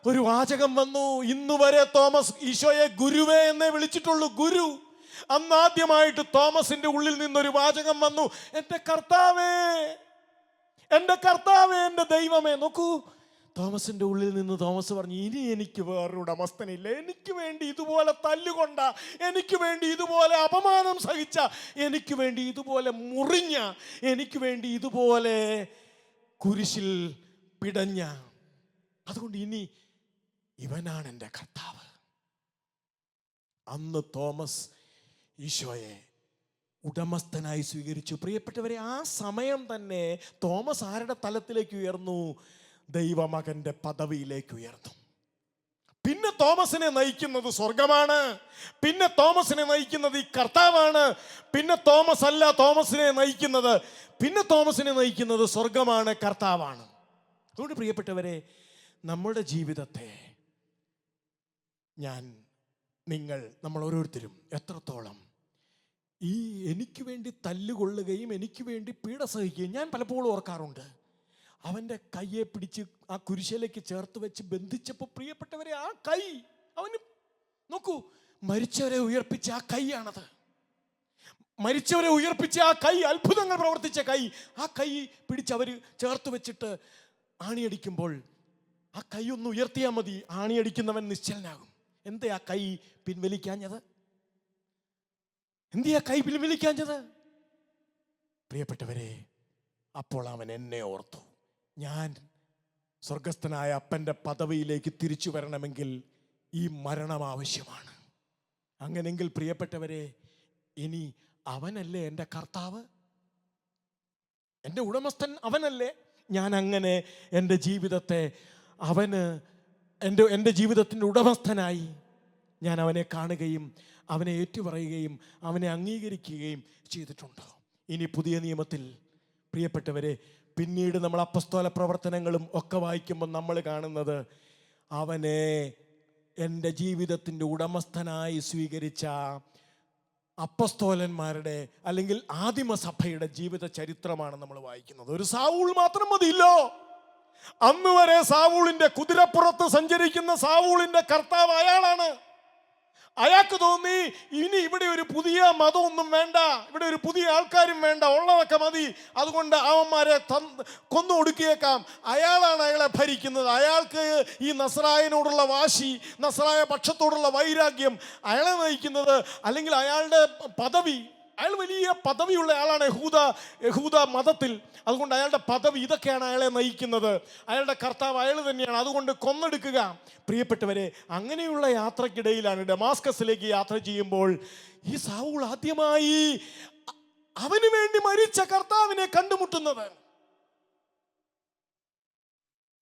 ഒരു വാചകം വന്നു. ഇന്നുവരെ തോമസ് ഈശോയെ ഗുരുവേ എന്നേ വിളിച്ചിട്ടുള്ളൂ, ഗുരു. അന്നാദ്യമായിട്ട് തോമസിന്റെ ഉള്ളിൽ നിന്നൊരു വാചകം വന്നു, എൻ്റെ കർത്താവേ, എൻ്റെ ദൈവമേ. നോക്കൂ, തോമസിന്റെ ഉള്ളിൽ നിന്ന് തോമസ് പറഞ്ഞു, ഇനി എനിക്ക് വേറൊരു ഉടമസ്ഥനില്ല. എനിക്ക് വേണ്ടി ഇതുപോലെ തല്ലുകൊണ്ട, എനിക്ക് വേണ്ടി ഇതുപോലെ അപമാനം സഹിച്ച, എനിക്ക് വേണ്ടി ഇതുപോലെ മുറിഞ്ഞ, എനിക്ക് വേണ്ടി ഇതുപോലെ കുരിശിൽ പിടഞ്ഞ, അതുകൊണ്ട് ഇനി ഇവനാണ് എൻ്റെ കർത്താവ്. അന്ന് തോമസ് ഈശോയെ ഉടമസ്ഥനായി സ്വീകരിച്ചു. പ്രിയപ്പെട്ടവരെ, ആ സമയം തന്നെ തോമസ് ആരുടെ തലത്തിലേക്ക് ഉയർന്നു? ദൈവമകന്റെ പദവിയിലേക്ക് ഉയർന്നു. പിന്നെ തോമസിനെ നയിക്കുന്നത് സ്വർഗമാണ്. പിന്നെ തോമസിനെ നയിക്കുന്നത് ഈ കർത്താവാണ്. പിന്നെ തോമസ് അല്ല തോമസിനെ നയിക്കുന്നത്, പിന്നെ തോമസിനെ നയിക്കുന്നത് സ്വർഗമാണ്, കർത്താവാണ്. അതുകൊണ്ട് പ്രിയപ്പെട്ടവരെ, നമ്മുടെ ജീവിതത്തെ നമ്മൾ ഓരോരുത്തരും എത്രത്തോളം ഈ എനിക്ക് വേണ്ടി തല്ലുകൊള്ളുകയും എനിക്ക് വേണ്ടി പീഡ സഹിക്കുകയും ഞാൻ പലപ്പോഴും ഓർക്കാറുണ്ട്. അവൻ്റെ കയ്യെ പിടിച്ച് ആ കുരിശിലേക്ക് ചേർത്ത് വെച്ച് ബന്ധിച്ചപ്പോൾ പ്രിയപ്പെട്ടവരെ, ആ കൈ അവന് നോക്കൂ, മരിച്ചവരെ ഉയർപ്പിച്ച ആ കൈയാണത്. മരിച്ചവരെ ഉയർപ്പിച്ച ആ കൈ, അത്ഭുതങ്ങൾ പ്രവർത്തിച്ച കൈ, ആ കൈ പിടിച്ച് അവർ ചേർത്ത് വെച്ചിട്ട് ആണിയടിക്കുമ്പോൾ ആ കൈ ഒന്ന് ഉയർത്തിയാൽ മതി, ആണിയടിക്കുന്നവൻ നിശ്ചലനാകും. എന്തേ ആ കൈ പിൻവലിക്കാഞ്ഞത്? എന്തേ ആ കൈ പിൻവലിക്കാഞ്ഞത്? പ്രിയപ്പെട്ടവരെ, അപ്പോൾ അവൻ എന്നെ ഓർത്തു. ഞാൻ സ്വർഗസ്ഥനായ അപ്പൻ്റെ പദവിയിലേക്ക് തിരിച്ചു വരണമെങ്കിൽ ഈ മരണം ആവശ്യമാണ്. അങ്ങനെങ്കിൽ പ്രിയപ്പെട്ടവരെ, ഇനി അവനല്ലേ എൻ്റെ കർത്താവ്, എൻ്റെ ഉടമസ്ഥൻ അവനല്ലേ? ഞാൻ അങ്ങനെ എൻ്റെ ജീവിതത്തെ എൻ്റെ ജീവിതത്തിൻ്റെ ഉടമസ്ഥനായി ഞാൻ അവനെ കാണുകയും അവനെ ഏറ്റുപറയുകയും അവനെ അംഗീകരിക്കുകയും ചെയ്തിട്ടുണ്ടോ? ഇനി പുതിയ നിയമത്തിൽ പ്രിയപ്പെട്ടവരെ, പിന്നീട് നമ്മൾ അപ്പസ്തോല പ്രവർത്തനങ്ങളും ഒക്കെ വായിക്കുമ്പോൾ നമ്മൾ കാണുന്നത് അവനെ എൻ്റെ ജീവിതത്തിൻ്റെ ഉടമസ്ഥനായി സ്വീകരിച്ച അപ്പസ്തോലന്മാരുടെ അല്ലെങ്കിൽ ആദിമസഭയുടെ ജീവിത ചരിത്രമാണ് നമ്മൾ വായിക്കുന്നത്. ഒരു സാവൂൾ മാത്രം മതിയല്ലോ. അന്ന് വരെ സാവൂളിന്റെ കുതിരപ്പുറത്ത് സഞ്ചരിക്കുന്ന സാവൂളിന്റെ കർത്താവ് അയാളാണ്. അയാൾക്ക് തോന്നി ഇനി ഇവിടെ ഒരു പുതിയ മതമൊന്നും വേണ്ട, ഇവിടെ ഒരു പുതിയ ആൾക്കാരും വേണ്ട, ഉള്ളതൊക്കെ മതി, അതുകൊണ്ട് അവന്മാരെ കൊന്നു ഒടുക്കിയേക്കാം. അയാളാണ് അയാളെ ഭരിക്കുന്നത്. അയാൾക്ക് ഈ നസ്രായനോടുള്ള വാശി, നസ്രായ പക്ഷത്തോടുള്ള വൈരാഗ്യം അയാളെ നയിക്കുന്നത്, അല്ലെങ്കിൽ അയാളുടെ പദവി, അയാൾ വലിയ പദവിയുള്ള ആളാണ് യഹൂദ മതത്തിൽ. അതുകൊണ്ട് അയാളുടെ പദവി, ഇതൊക്കെയാണ് അയാളെ നയിക്കുന്നത്. അയാളുടെ കർത്താവ് അയാൾ തന്നെയാണ്, അതുകൊണ്ട് കൊന്നെടുക്കുക. പ്രിയപ്പെട്ടവരെ, അങ്ങനെയുള്ള യാത്രക്കിടയിലാണ് ഡമാസ്കസിലേക്ക് യാത്ര ചെയ്യുമ്പോൾ ഈ സാവൂൾ ആദ്യമായി അവന് വേണ്ടി മരിച്ച കർത്താവിനെ കണ്ടുമുട്ടുന്നത്.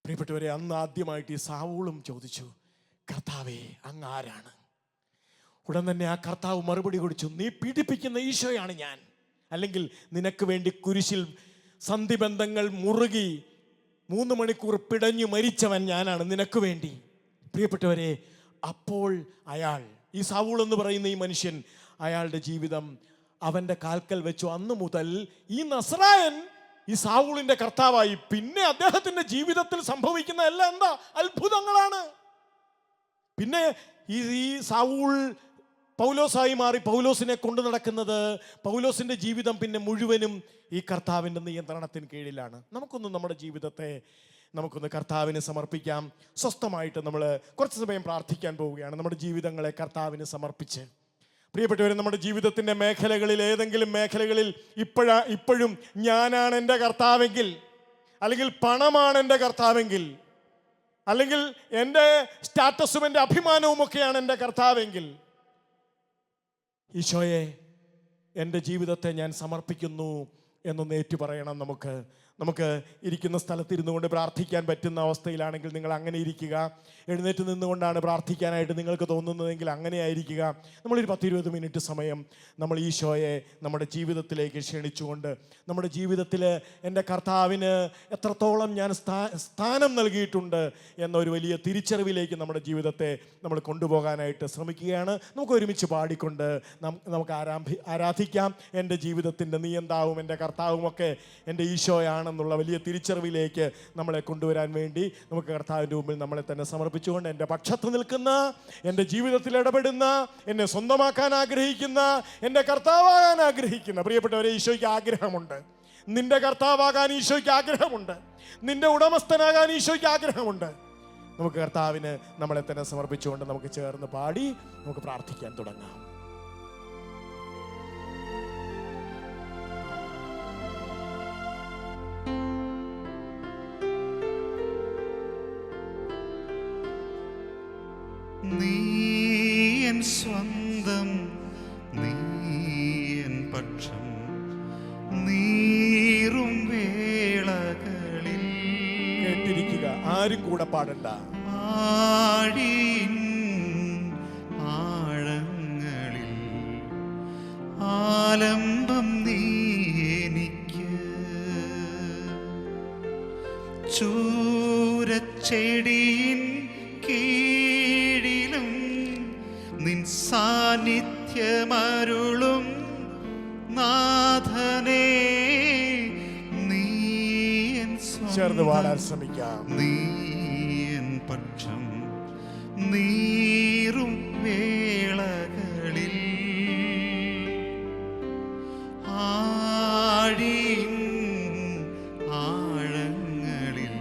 പ്രിയപ്പെട്ടവരെ, അന്ന് ആദ്യമായിട്ട് ഈ സാവൂളും ചോദിച്ചു, കർത്താവേ, അങ്ങ് ആരാണ്? ഉടൻ തന്നെ ആ കർത്താവ് മറുപടി കൊടുത്തു, നീ പീഡിപ്പിക്കുന്ന ഈശോയാണ് ഞാൻ, അല്ലെങ്കിൽ നിനക്ക് വേണ്ടി കുരിശിൽ സന്ധിബന്ധങ്ങൾ മുറുകി 3 മണിക്കൂർ പിടഞ്ഞു മരിച്ചവൻ ഞാനാണ് നിനക്ക് വേണ്ടി. പ്രിയപ്പെട്ടവരെ, അപ്പോൾ അയാൾ, ഈ സാവൂൾ എന്ന് പറയുന്ന ഈ മനുഷ്യൻ, അയാളുടെ ജീവിതം അവൻ്റെ കാൽക്കൽ വെച്ചു. അന്ന് മുതൽ ഈ നസ്രായൻ ഈ സാവൂളിന്റെ കർത്താവായി. പിന്നെ അദ്ദേഹത്തിന്റെ ജീവിതത്തിൽ സംഭവിക്കുന്ന എല്ലാം എന്താ? അത്ഭുതങ്ങളാണ്. പിന്നെ ഈ സാവൂൾ പൗലോസായി മാറി പൗലോസിനെ കൊണ്ടു നടക്കുന്നത്, പൗലോസിന്റെ ജീവിതം പിന്നെ മുഴുവനും ഈ കർത്താവിൻ്റെ നിയന്ത്രണത്തിന് കീഴിലാണ്. നമ്മുടെ ജീവിതത്തെ നമുക്കൊന്ന് കർത്താവിന് സമർപ്പിക്കാം. സ്വസ്ഥമായിട്ട് നമ്മൾ കുറച്ച് സമയം പ്രാർത്ഥിക്കാൻ പോവുകയാണ്. നമ്മുടെ ജീവിതങ്ങളെ കർത്താവിന് സമർപ്പിച്ച്, പ്രിയപ്പെട്ടവരെ, നമ്മുടെ ജീവിതത്തിൻ്റെ മേഖലകളിൽ, ഏതെങ്കിലും മേഖലകളിൽ ഇപ്പോഴും ഞാനാണ് എൻ്റെ കർത്താവെങ്കിൽ, അല്ലെങ്കിൽ പണമാണ് എൻ്റെ കർത്താവെങ്കിൽ, അല്ലെങ്കിൽ എൻ്റെ സ്റ്റാറ്റസും എൻ്റെ അഭിമാനവും ഒക്കെയാണ് എൻ്റെ കർത്താവെങ്കിൽ, ഈശോയെ, എൻ്റെ ജീവിതത്തെ ഞാൻ സമർപ്പിക്കുന്നു എന്നൊന്ന് ഏറ്റുപറയണം. നമുക്ക് ഇരിക്കുന്ന സ്ഥലത്തിരുന്നു കൊണ്ട് പ്രാർത്ഥിക്കാൻ പറ്റുന്ന അവസ്ഥയിലാണെങ്കിൽ നിങ്ങൾ അങ്ങനെ ഇരിക്കുക. എഴുന്നേറ്റ് നിന്നുകൊണ്ടാണ് പ്രാർത്ഥിക്കാനായിട്ട് നിങ്ങൾക്ക് തോന്നുന്നതെങ്കിൽ അങ്ങനെ ആയിരിക്കുക. നമ്മളൊരു 10-20 മിനിറ്റ് സമയം നമ്മൾ ഈശോയെ നമ്മുടെ ജീവിതത്തിലേക്ക് ക്ഷണിച്ചുകൊണ്ട്, നമ്മുടെ ജീവിതത്തിൽ എൻ്റെ കർത്താവിന് എത്രത്തോളം ഞാൻ സ്ഥാനം നൽകിയിട്ടുണ്ട് എന്നൊരു വലിയ തിരിച്ചറിവിലേക്ക് നമ്മുടെ ജീവിതത്തെ നമ്മൾ കൊണ്ടുപോകാനായിട്ട് ശ്രമിക്കുകയാണ്. നമുക്ക് ഒരുമിച്ച് പാടിക്കൊണ്ട് നമുക്ക് ആരാധിക്കാം. എൻ്റെ ജീവിതത്തിൻ്റെ നിയന്താവും എൻ്റെ കർത്താവുമൊക്കെ എൻ്റെ ഈശോയാണെന്നുള്ള വലിയ തിരിച്ചറിവിലേക്ക് നമ്മളെ കൊണ്ടുവരാൻ വേണ്ടി നമുക്ക് കർത്താവിൻ്റെ മുമ്പിൽ നമ്മളെ തന്നെ സമർപ്പിച്ചുകൊണ്ട്, എൻ്റെ പക്ഷത്ത് നിൽക്കുന്ന, എൻ്റെ ജീവിതത്തിൽ ഇടപെടുന്ന, എന്നെ സ്വന്തമാക്കാൻ ആഗ്രഹിക്കുന്ന, എൻ്റെ കർത്താവാകാൻ ആഗ്രഹിക്കുന്ന പ്രിയപ്പെട്ടവരെ, ഈശോയ്ക്ക് ആഗ്രഹമുണ്ട്. നിന്റെ കർത്താവാകാൻ ഈശോയ്ക്ക് ആഗ്രഹമുണ്ട്. നിന്റെ ഉടമസ്ഥനാകാൻ ഈശോയ്ക്ക് ആഗ്രഹമുണ്ട്. നമുക്ക് കർത്താവിന് നമ്മളെ തന്നെ സമർപ്പിച്ചുകൊണ്ട് നമുക്ക് ചേർന്ന് പാടി നമുക്ക് പ്രാർത്ഥിക്കാൻ തുടങ്ങാം. നീയൻ സ്വന്തം, നീയൻ പക്ഷം, നീറും വേളകളിൽ കേട്ടിരിക്കുക, ആരും കൂടെ പാടണ്ട. ആഴിയിൻ ആഴങ്ങളിൽ ആലംബം നീ എനിക്ക്, ചൂരച്ചെടി സാന്നിധ്യമരുളും നാഥനേ, നീ എൻ ചേർന്ന് സ്വന്തം, പാടാൻ ശ്രമിക്കാം. നീ എൻ പക്ഷം നീറും വേളകളിൽ, ആഴിൻ ആഴങ്ങളിൽ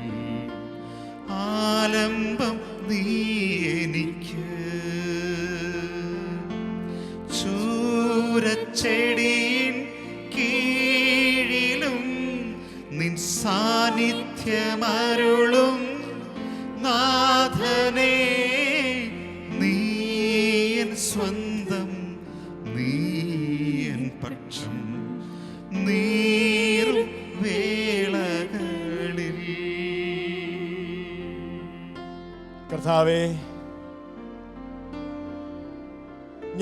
ആലംബം നീ എനിക്ക്, ചൂരച്ചെടിയിൻ കീഴിലും നിൻ സാന്നിധ്യമരുളും നാഥനേ, നീ എൻ സ്വന്തം, നീ എൻ പക്ഷം നീറും വേളകളിൽ. കർത്താവേ,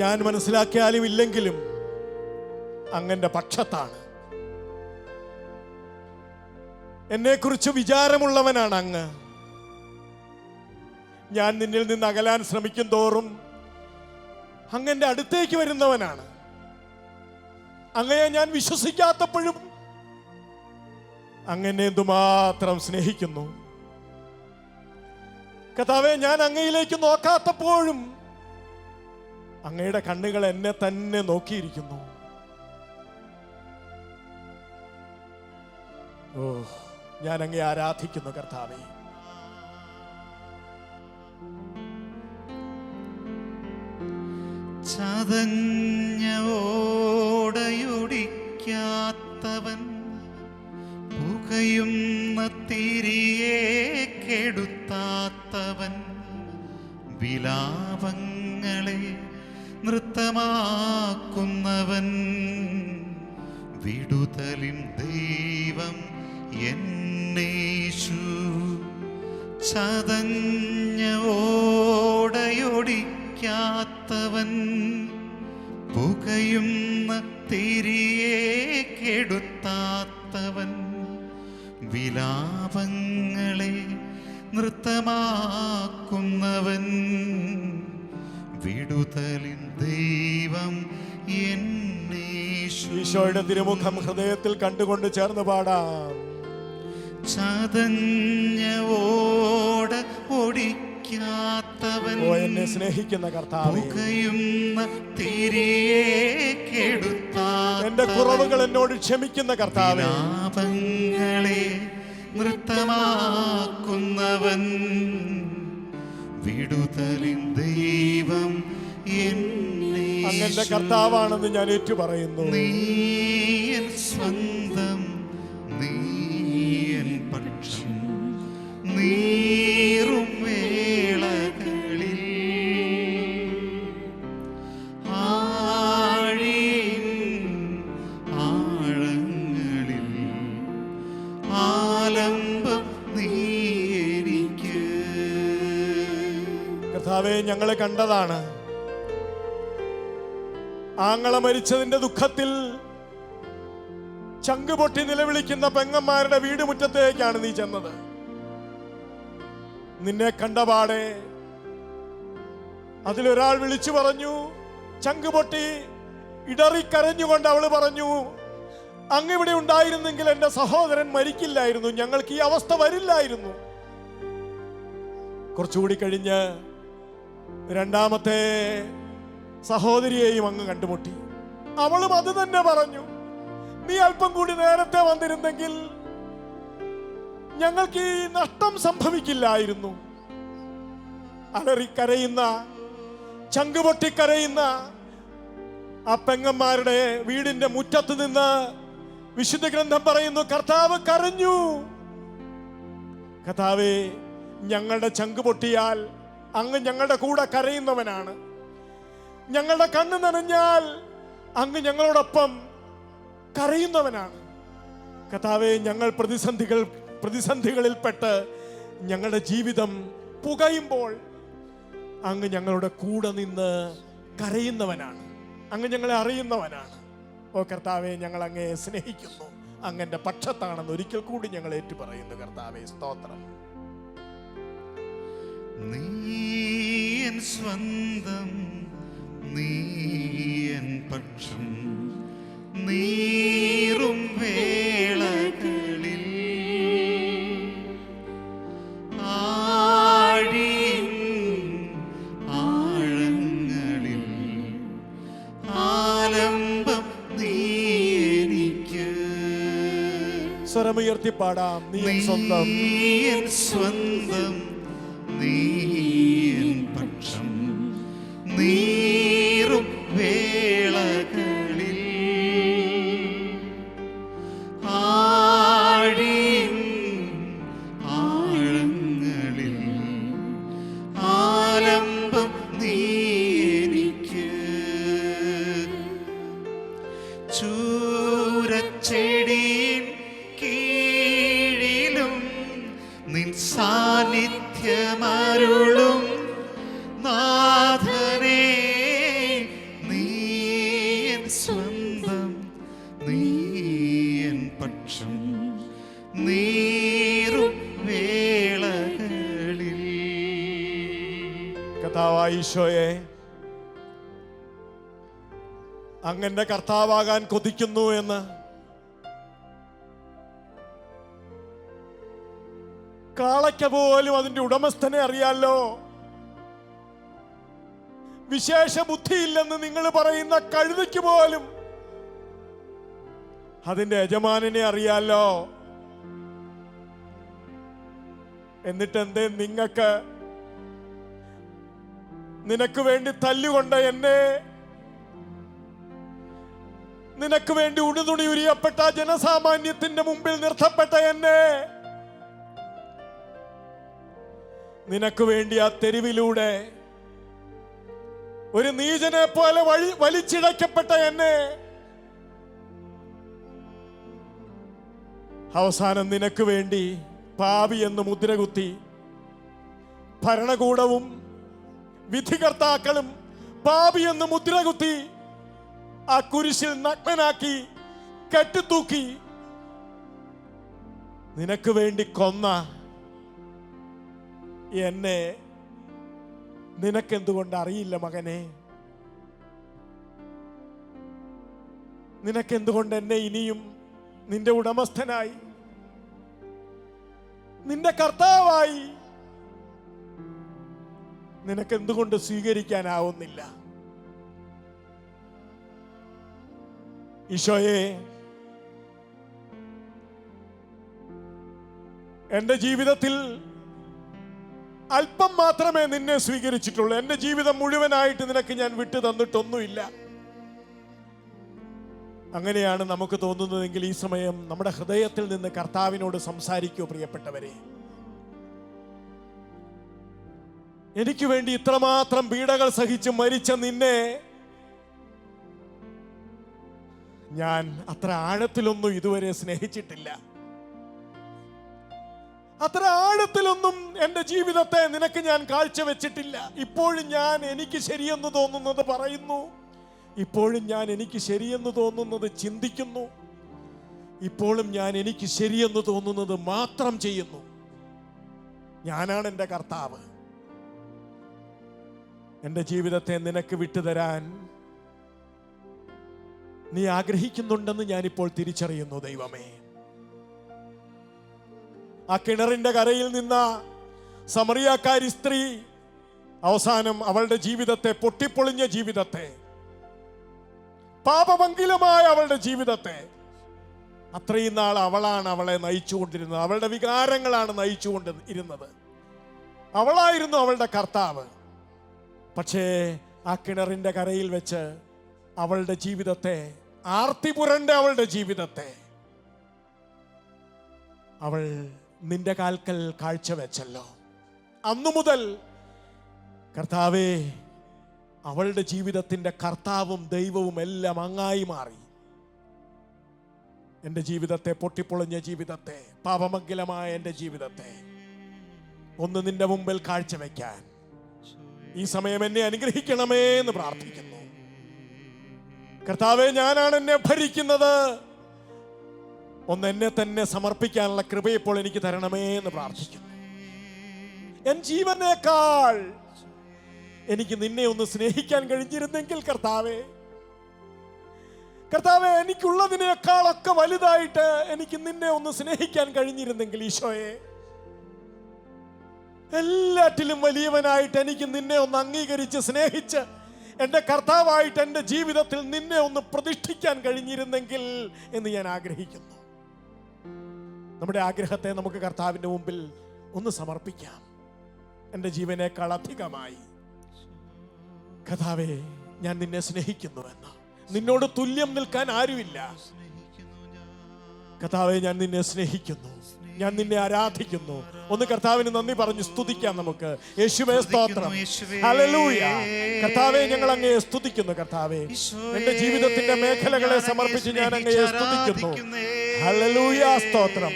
ഞാൻ മനസ്സിലാക്കിയാലും ഇല്ലെങ്കിലും അങ്ങന്റെ പക്ഷത്താണ്. എന്നെക്കുറിച്ച് വിചാരമുള്ളവനാണ് അങ്ങ്. ഞാൻ നിന്നിൽ നിന്ന് അകലാൻ ശ്രമിക്കും തോറും അങ്ങന്റെ അടുത്തേക്ക് വരുന്നവനാണ്. അങ്ങയെ ഞാൻ വിശ്വസിക്കാത്തപ്പോഴും അങ്ങനെ എന്തുമാത്രം സ്നേഹിക്കുന്നു. കർത്താവേ, ഞാൻ അങ്ങയിലേക്ക് നോക്കാത്തപ്പോഴും അങ്ങയുടെ കണ്ണുകൾ എന്നെ തന്നെ നോക്കിയിരിക്കുന്നു. ഓ, ഞാൻ അങ്ങയെ ആരാധിക്കുന്നു കർത്താവേ. ചതഞ്ഞ ഓടയൊടിക്കാത്തവൻ, പുകയുന്ന തിരിയെ കെടുത്താത്തവൻ, വിലാപങ്ങളെ നൃത്തമാക്കുന്നവൻ, വിടുതലിൻ ദൈവം എന്നേശു. ചതഞ്ഞ ഓടയൊടിക്കാത്തവൻ, പുകയുന്ന തിരിയെ കെടുത്താത്തവൻ, വിലാപങ്ങളെ നൃത്തമാക്കുന്നവൻ, വിടുതലിൻ ദൈവം എന്നേശു. ഈശോയുടെ തിരുമുഖം ഹൃദയത്തിൽ കണ്ടുകൊണ്ട് ചേർന്ന് പാടാം. ചതഞ്ഞ ഓട ഒടിക്കാത്തവൻ, ഓ എന്നെ സ്നേഹിക്കുന്ന കർത്താവേ, പുകയുന്ന തിരിയെ കെടുത്താത്തവൻ, എന്റെ കുറവുകൾ എന്നോട് ക്ഷമിക്കുന്ന കർത്താവേ, വിലാപങ്ങളെ നൃത്തമാക്കുന്നവൻ, വിടുതലിൻ ദൈവം എന്നേശു. അങ്ങന്റെ കർത്താവാണെന്ന് ഞാൻ ഏറ്റുപറയുന്നു. നീ എൻ സ്വന്തം, നീ എൻ പക്ഷം നീറും വേളകളിൽ, ആഴിൻ ആഴങ്ങളിൽ ആലംബം നീ എനിക്ക്. കർത്താവേ, ഞങ്ങളെ കണ്ടതാണ്. ആങ്ങള മരിച്ചതിന്റെ ദുഃഖത്തിൽ ചങ്കുപൊട്ടി നിലവിളിക്കുന്ന പെങ്ങന്മാരുടെ വീട് മുറ്റത്തേക്കാണ് നീ ചെന്നത്. നിന്നെ കണ്ടപാടെ അതിലൊരാൾ വിളിച്ചു പറഞ്ഞു, ചങ്കുപൊട്ടി ഇടറിക്കരഞ്ഞുകൊണ്ട് അവള് പറഞ്ഞു, അങ്ങിവിടെ ഉണ്ടായിരുന്നെങ്കിൽ എന്റെ സഹോദരൻ മരിക്കില്ലായിരുന്നു, ഞങ്ങൾക്ക് ഈ അവസ്ഥ വരില്ലായിരുന്നു. കുറച്ചുകൂടി കഴിഞ്ഞ് രണ്ടാമത്തെ സഹോദരിയെയും അങ്ങ് കണ്ടുമുട്ടി. അവളും അത് തന്നെ പറഞ്ഞു, നീ അല്പം കൂടി നേരത്തെ വന്നിരുന്നെങ്കിൽ ഞങ്ങൾക്ക് ഈ നഷ്ടം സംഭവിക്കില്ലായിരുന്നു. അലറിക്കരയുന്ന, ചങ്കുപൊട്ടിക്കരയുന്ന ആ പെങ്ങന്മാരുടെ വീടിന്റെ മുറ്റത്ത് നിന്ന് വിശുദ്ധ ഗ്രന്ഥം പറയുന്നു, കർത്താവ് കരഞ്ഞു. കർത്താവേ, ഞങ്ങളുടെ ചങ്കുപൊട്ടിയാൽ അങ്ങ് ഞങ്ങളുടെ കൂടെ കരയുന്നവനാണ്. ഞങ്ങളുടെ കണ്ണ് നനഞ്ഞാൽ അങ്ങ് ഞങ്ങളോടൊപ്പം കരയുന്നവനാണ്. കർത്താവേ, ഞങ്ങൾ പ്രതിസന്ധികളിൽപ്പെട്ട് ഞങ്ങളുടെ ജീവിതം പുകയുമ്പോൾ അങ്ങ് ഞങ്ങളുടെ കൂടെ നിന്ന് കരയുന്നവനാണ്. അങ്ങ് ഞങ്ങളെ അറിയുന്നവനാണ്. ഓ കർത്താവെ, ഞങ്ങൾ അങ്ങയെ സ്നേഹിക്കുന്നു. അങ്ങന്റെ പക്ഷത്താണെന്ന് ഒരിക്കൽ കൂടി ഞങ്ങൾ ഏറ്റുപറയുന്നു. കർത്താവെ, സ്തോത്രം. നീ എൻ സ്വന്തം, നീ എൻ പക്ഷം നീറും വേളകളിൽ ആഴിൻ ആഴങ്ങളിൽ ആലംബം നീ എനിക്ക്. സ്വരമുയർത്തി പാടാം. നീ എൻ സ്വന്തം, നീ എൻ സ്വന്തം, നീ എൻ പക്ഷം നീറും വേളകളിൽ ആഴിൻ ആഴങ്ങളിൽ ആലംബം നീ എനിക്ക്. ചൂരച്ചെടിയിൻ കീഴിലും നിൻ സാന്നിധ്യമരുളും നാഥനേ, നീ എൻ സ്വന്തം, നീ എൻ പക്ഷം നീറും വേളകളിൽ. കർത്താവായ ഈശോയെ, അങ്ങന്റെ കർത്താവാകാൻ കൊതിക്കുന്നു എന്ന് കാളയ്ക്ക പോലും അതിന്റെ ഉടമസ്ഥനെ അറിയാലോ. വിശേഷ ബുദ്ധിയില്ലെന്ന് നിങ്ങൾ പറയുന്ന കഴുതയ്ക്ക് പോലും അതിന്റെ യജമാനനെ അറിയാലോ. എന്നിട്ട് എന്തേ നിനക്ക് വേണ്ടി തല്ലുകൊണ്ട എന്നെ, നിനക്ക് വേണ്ടി ഉടുതുണി ഉരിയപ്പെട്ട ജനസാമാന്യത്തിന്റെ മുമ്പിൽ നിർത്തപ്പെട്ട എന്നെ, നിനക്ക് വേണ്ടി ആ തെരുവിലൂടെ ഒരു നീചനെ പോലെ വലിച്ചിഴക്കപ്പെട്ട എന്നെ, അവസാനം നിനക്ക് വേണ്ടി പാപി എന്ന് മുദ്രകുത്തി ഭരണകൂടവും വിധികർത്താക്കളും പാപി എന്ന് മുദ്രകുത്തി ആ കുരിശിൽ നഗ്നനാക്കി കെട്ടിത്തൂക്കി നിനക്ക് വേണ്ടി കൊന്ന എന്നെ നിനക്കെന്തുകൊണ്ട് അറിയില്ല മകനെ? നിനക്കെന്തുകൊണ്ട് എന്നെ ഇനിയും നിന്റെ ഉടമസ്ഥനായി, നിന്റെ കർത്താവായി നിനക്കെന്തുകൊണ്ട് സ്വീകരിക്കാനാവുന്നില്ല? ഈശോയെ, എന്റെ ജീവിതത്തിൽ അല്പം മാത്രമേ നിന്നെ സ്വീകരിച്ചിട്ടുള്ളൂ. എന്റെ ജീവിതം മുഴുവനായിട്ട് നിനക്ക് ഞാൻ വിട്ടു തന്നിട്ടൊന്നുമില്ല. അങ്ങനെയാണ് നമുക്ക് തോന്നുന്നതെങ്കിൽ ഈ സമയം നമ്മുടെ ഹൃദയത്തിൽ നിന്ന് കർത്താവിനോട് സംസാരിക്കൂ പ്രിയപ്പെട്ടവരെ. എനിക്ക് വേണ്ടി ഇത്രമാത്രം പീഡകൾ സഹിച്ച് മരിച്ച നിന്നെ ഞാൻ അത്ര ആഴത്തിലൊന്നും ഇതുവരെ സ്നേഹിച്ചിട്ടില്ല. അത്ര ആഴത്തിലൊന്നും എൻ്റെ ജീവിതത്തെ നിനക്ക് ഞാൻ കാഴ്ചവെച്ചിട്ടില്ല. ഇപ്പോഴും ഞാൻ എനിക്ക് ശരിയെന്ന് തോന്നുന്നത് പറയുന്നു, ഇപ്പോഴും ഞാൻ എനിക്ക് ശരിയെന്ന് തോന്നുന്നത് ചിന്തിക്കുന്നു, ഇപ്പോഴും ഞാൻ എനിക്ക് ശരിയെന്ന് തോന്നുന്നത് മാത്രം ചെയ്യുന്നു. ഞാനാണ് എൻ്റെ കർത്താവ്. എൻ്റെ ജീവിതത്തെ നിനക്ക് വിട്ടുതരാൻ നീ ആഗ്രഹിക്കുന്നുണ്ടെന്ന് ഞാനിപ്പോൾ തിരിച്ചറിയുന്നു ദൈവമേ. ആ കിണറിന്റെ കരയിൽ നിന്ന സമറിയാക്കാരി സ്ത്രീ അവസാനം അവളുടെ ജീവിതത്തെ, പൊട്ടിപ്പൊളിഞ്ഞ ജീവിതത്തെ, പാപമംഗലമായ അവളുടെ ജീവിതത്തെ, അത്രയും നാൾ അവളാണ് അവളെ നയിച്ചുകൊണ്ടിരുന്നത്. അവളുടെ വികാരങ്ങളാണ് നയിച്ചുകൊണ്ടിരുന്നത്. അവളായിരുന്നു അവളുടെ കർത്താവ്. പക്ഷേ ആ കിണറിന്റെ കരയിൽ വെച്ച് അവളുടെ ജീവിതത്തെ, ആർത്തിപുരണ്ട അവളുടെ ജീവിതത്തെ അവൾ നിന്റെ കാൽക്കൽ കാഴ്ചവെച്ചല്ലോ. അന്നു മുതൽ കർത്താവേ, അവളുടെ ജീവിതത്തിന്റെ കർത്താവും ദൈവവും എല്ലാം അങ്ങായി മാറി. എൻ്റെ ജീവിതത്തെ, പൊട്ടിപ്പൊളിഞ്ഞ ജീവിതത്തെ, പാപമംഗലമായ എൻ്റെ ജീവിതത്തെ ഒന്ന് നിന്റെ മുമ്പിൽ കാഴ്ചവെക്കാൻ ഈ സമയം എന്നെ അനുഗ്രഹിക്കണമേ എന്ന് പ്രാർത്ഥിക്കുന്നു. കർത്താവേ, ഞാനാണ് എന്നെ ഭരിക്കുന്നത്. ഒന്ന് എന്നെ തന്നെ സമർപ്പിക്കാനുള്ള കൃപ ഇപ്പോൾ എനിക്ക് തരണമേ എന്ന് പ്രാർത്ഥിക്കുന്നു. എൻ ജീവനേക്കാൾ എനിക്ക് നിന്നെ ഒന്ന് സ്നേഹിക്കാൻ കഴിഞ്ഞിരുന്നെങ്കിൽ കർത്താവേ, കർത്താവേ, എനിക്കുള്ളതിനേക്കാളൊക്കെ വലുതായിട്ട് എനിക്ക് നിന്നെ ഒന്ന് സ്നേഹിക്കാൻ കഴിഞ്ഞിരുന്നെങ്കിൽ ഈശോയെ, എല്ലാറ്റിലും വലിയവനായിട്ട് എനിക്ക് നിന്നെ ഒന്ന് അംഗീകരിച്ച് സ്നേഹിച്ച് എൻ്റെ കർത്താവായിട്ട് എൻ്റെ ജീവിതത്തിൽ നിന്നെ ഒന്ന് പ്രതിഷ്ഠിക്കാൻ കഴിഞ്ഞിരുന്നെങ്കിൽ എന്ന് ഞാൻ ആഗ്രഹിക്കുന്നു. നമ്മുടെ ആഗ്രഹത്തെ നമുക്ക് കർത്താവിൻ്റെ മുമ്പിൽ ഒന്ന് സമർപ്പിക്കാം. എൻ്റെ ജീവനേക്കാൾ അധികമായി കർത്താവേ, ഞാൻ നിന്നെ സ്നേഹിക്കുന്നുവെന്ന്, നിന്നോട് തുല്യം നിൽക്കാൻ ആരുമില്ല. കർത്താവേ, ഞാൻ നിന്നെ സ്നേഹിക്കുന്നു, ഞാൻ നിന്നെ ആരാധിക്കുന്നു. ഒന്ന് കർത്താവിന് നന്ദി പറഞ്ഞു സ്തുതിക്കാം നമുക്ക്. യേശുവേ സ്തോത്രം, ഹല്ലേലൂയ. കർത്താവേ, ഞങ്ങൾ അങ്ങയെ സ്തുതിക്കുന്നു. കർത്താവേ, എന്റെ ജീവിതത്തിന്റെ മേഖലകളെ സമർപ്പിച്ച് ഞാൻ അങ്ങയെ സ്തുതിക്കുന്നു. ഹല്ലേലൂയ, സ്തോത്രം.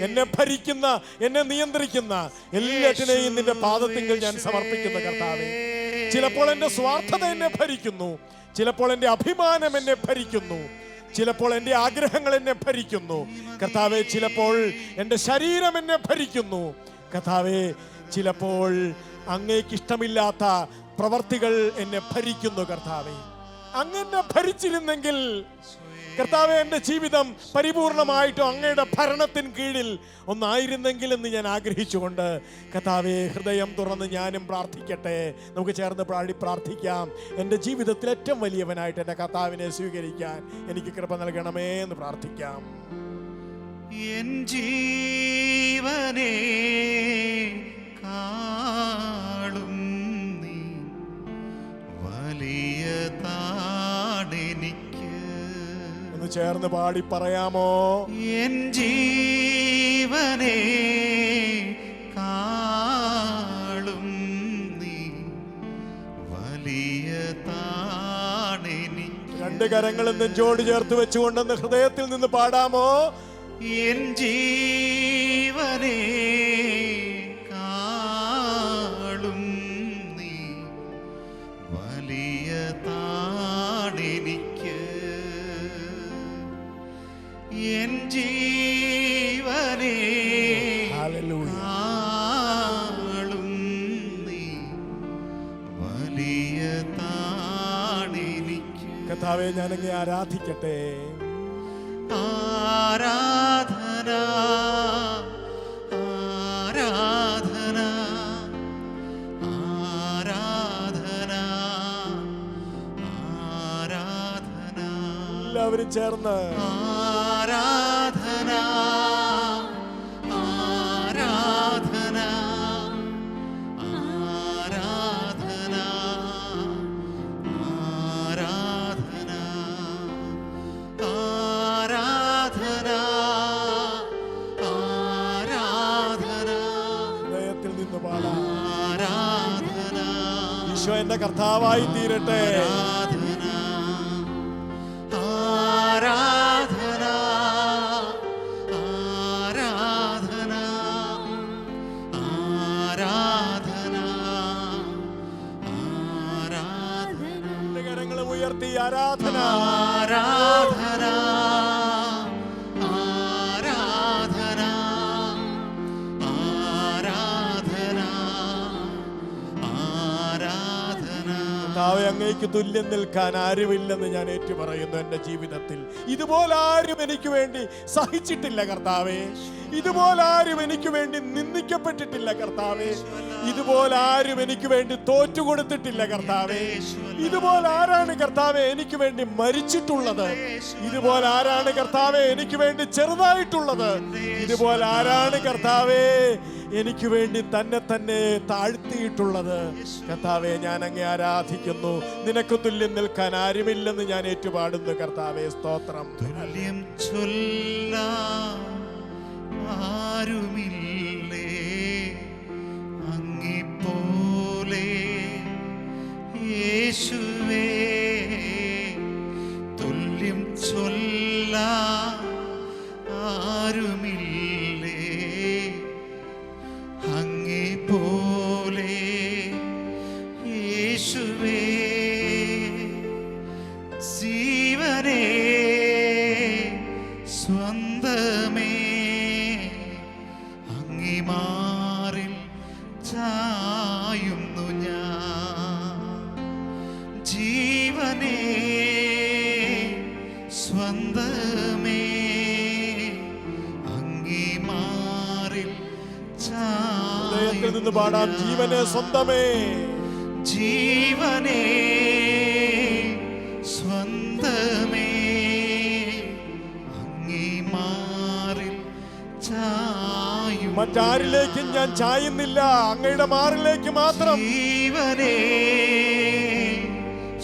എന്നെ ഭരിക്കുന്ന, എന്നെ നിയന്ത്രിക്കുന്ന എല്ലാറ്റിനെയും നിന്റെ പാദത്തിങ്കിൽ ഞാൻ സമർപ്പിക്കുന്നു കർത്താവേ. ചിലപ്പോൾ എൻ്റെ സ്വാർത്ഥത എന്നെ ഭരിക്കുന്നു, ചിലപ്പോൾ എൻ്റെ അഭിമാനം എന്നെ ഭരിക്കുന്നു, ചിലപ്പോൾ എൻ്റെ ആഗ്രഹങ്ങൾ എന്നെ ഭരിക്കുന്നു കർത്താവേ, ചിലപ്പോൾ എൻ്റെ ശരീരം എന്നെ ഭരിക്കുന്നു കർത്താവേ, ചിലപ്പോൾ അങ്ങേക്ക് ഇഷ്ടമില്ലാത്ത പ്രവർത്തികൾ എന്നെ ഭരിക്കുന്നു കർത്താവേ. അങ്ങനെ ഭരിച്ചിരുന്നെങ്കിൽ കർത്താവേ, എൻ്റെ ജീവിതം പരിപൂർണമായിട്ടും അങ്ങയുടെ ഭരണത്തിന് കീഴിൽ ഒന്നായിരുന്നെങ്കിൽ എന്ന് ഞാൻ ആഗ്രഹിച്ചുകൊണ്ട് കർത്താവേ, ഹൃദയം തുറന്ന് ഞാനും പ്രാർത്ഥിക്കട്ടെ. നമുക്ക് ചേർന്ന് പ്രാർത്ഥിക്കാം. എൻ്റെ ജീവിതത്തിൽ ഏറ്റവും വലിയവനായിട്ട് എൻ്റെ കർത്താവിനെ സ്വീകരിക്കാൻ എനിക്ക് കൃപ നൽകണമേ എന്ന് പ്രാർത്ഥിക്കാം. എൻ ജീവനേ കാളും നീ വലിയതാണെനിക്ക്. ഒന്ന് ചേർന്ന് പാടി പറയാമോ? എൻ ജീവനേ കാളും നീ വലിയതാണെനിക്ക്. രണ്ട് കരങ്ങളും നെഞ്ചോട് ചേർത്ത് വെച്ചുകൊണ്ടെന്ന് ഹൃദയത്തിൽ നിന്ന് പാടാമോ? എൻ ജീവനേ കാളും നീ വലിയതാണെനിക്ക്. എൻ ജീവനേ കാളും നീ വലിയതാണെനിക്ക്. കർത്താവേ, ഞാനങ്ങേ ആരാധിക്കട്ടെ. ആരാധന ആരാധന ആരാധന ആരാധന. എല്ലാവരും ചേർന്ന് ആരാധന ആരാധന ആരാധന ആരാധന ആരാധന ആരാധന. ഹൃദയത്തിൽ നിന്ന് പാടാം. ആരാധന ഈശോ എന്റെ കർത്താവായി തീരട്ടെ. ആരാധന ആരാധന ആരാധന ആരാധന ആരാധന. രണ്ട് കരങ്ങളും ഉയർത്തി ആരാധന ആരാധന ആരാധന ആരാധന ആരാധന. കർത്താവേ, അങ്ങേക്ക് തുല്യം നിൽക്കാൻ ആരുമില്ലെന്ന് ഞാൻ ഏറ്റുപറയുന്നു. എൻ്റെ ജീവിതത്തിൽ ഇതുപോലാരും എനിക്ക് വേണ്ടി സഹിച്ചിട്ടില്ല കർത്താവേ. ഇതുപോലാരും എനിക്ക് വേണ്ടി നിന്ദിക്കപ്പെട്ടിട്ടില്ല കർത്താവേ. ഇതുപോലാരും എനിക്ക് വേണ്ടി തോറ്റുകൊടുത്തിട്ടില്ല കർത്താവേ. ഇതുപോലാരാണ് കർത്താവേ എനിക്ക് വേണ്ടി മരിച്ചിട്ടുള്ളത്? ഇതുപോലാരാണ് കർത്താവേ എനിക്ക് വേണ്ടി ചെറുതായിട്ടുള്ളത്? ഇതുപോലാരാണ് കർത്താവേ എനിക്ക് വേണ്ടി തന്നെ തന്നെ താഴ്ത്തിയിട്ടുള്ളത്? കർത്താവേ, ഞാൻ അങ്ങേ ആരാധിക്കുന്നു. നിനക്ക് തുല്യം നിൽക്കാൻ ആരുമില്ലെന്ന് ഞാൻ ഏറ്റുപാടുന്നു കർത്താവേ. സ്തോത്രം. തുല്യം ചൊല്ലാൻ ആരുമില്ലേ അങ്ങേപ്പോലെ യേശുവേ. തുല്യം ചൊല്ലാൻ ആരുമില്ലേ അങ്ങേപ്പോലെ യേശുവേ. ജീവനേ സ്വന്തമേ അങ്ങേ മാറിൽ ചായുന്നു ഞാൻ. സ്വന്തമേ അങ്ങേ മാറിൽ ഹൃദയത്തിൽ നിന്ന് പാടാം. ജീവനെ സ്വന്തമേ, ജീവനേ സ്വന്തമേ അങ്ങേ മാറിൽ ചായും. മറ്റാരിലേക്കും ഞാൻ ചായുന്നില്ല, അങ്ങയുടെ മാറിലേക്ക് മാത്രം. ജീവനേ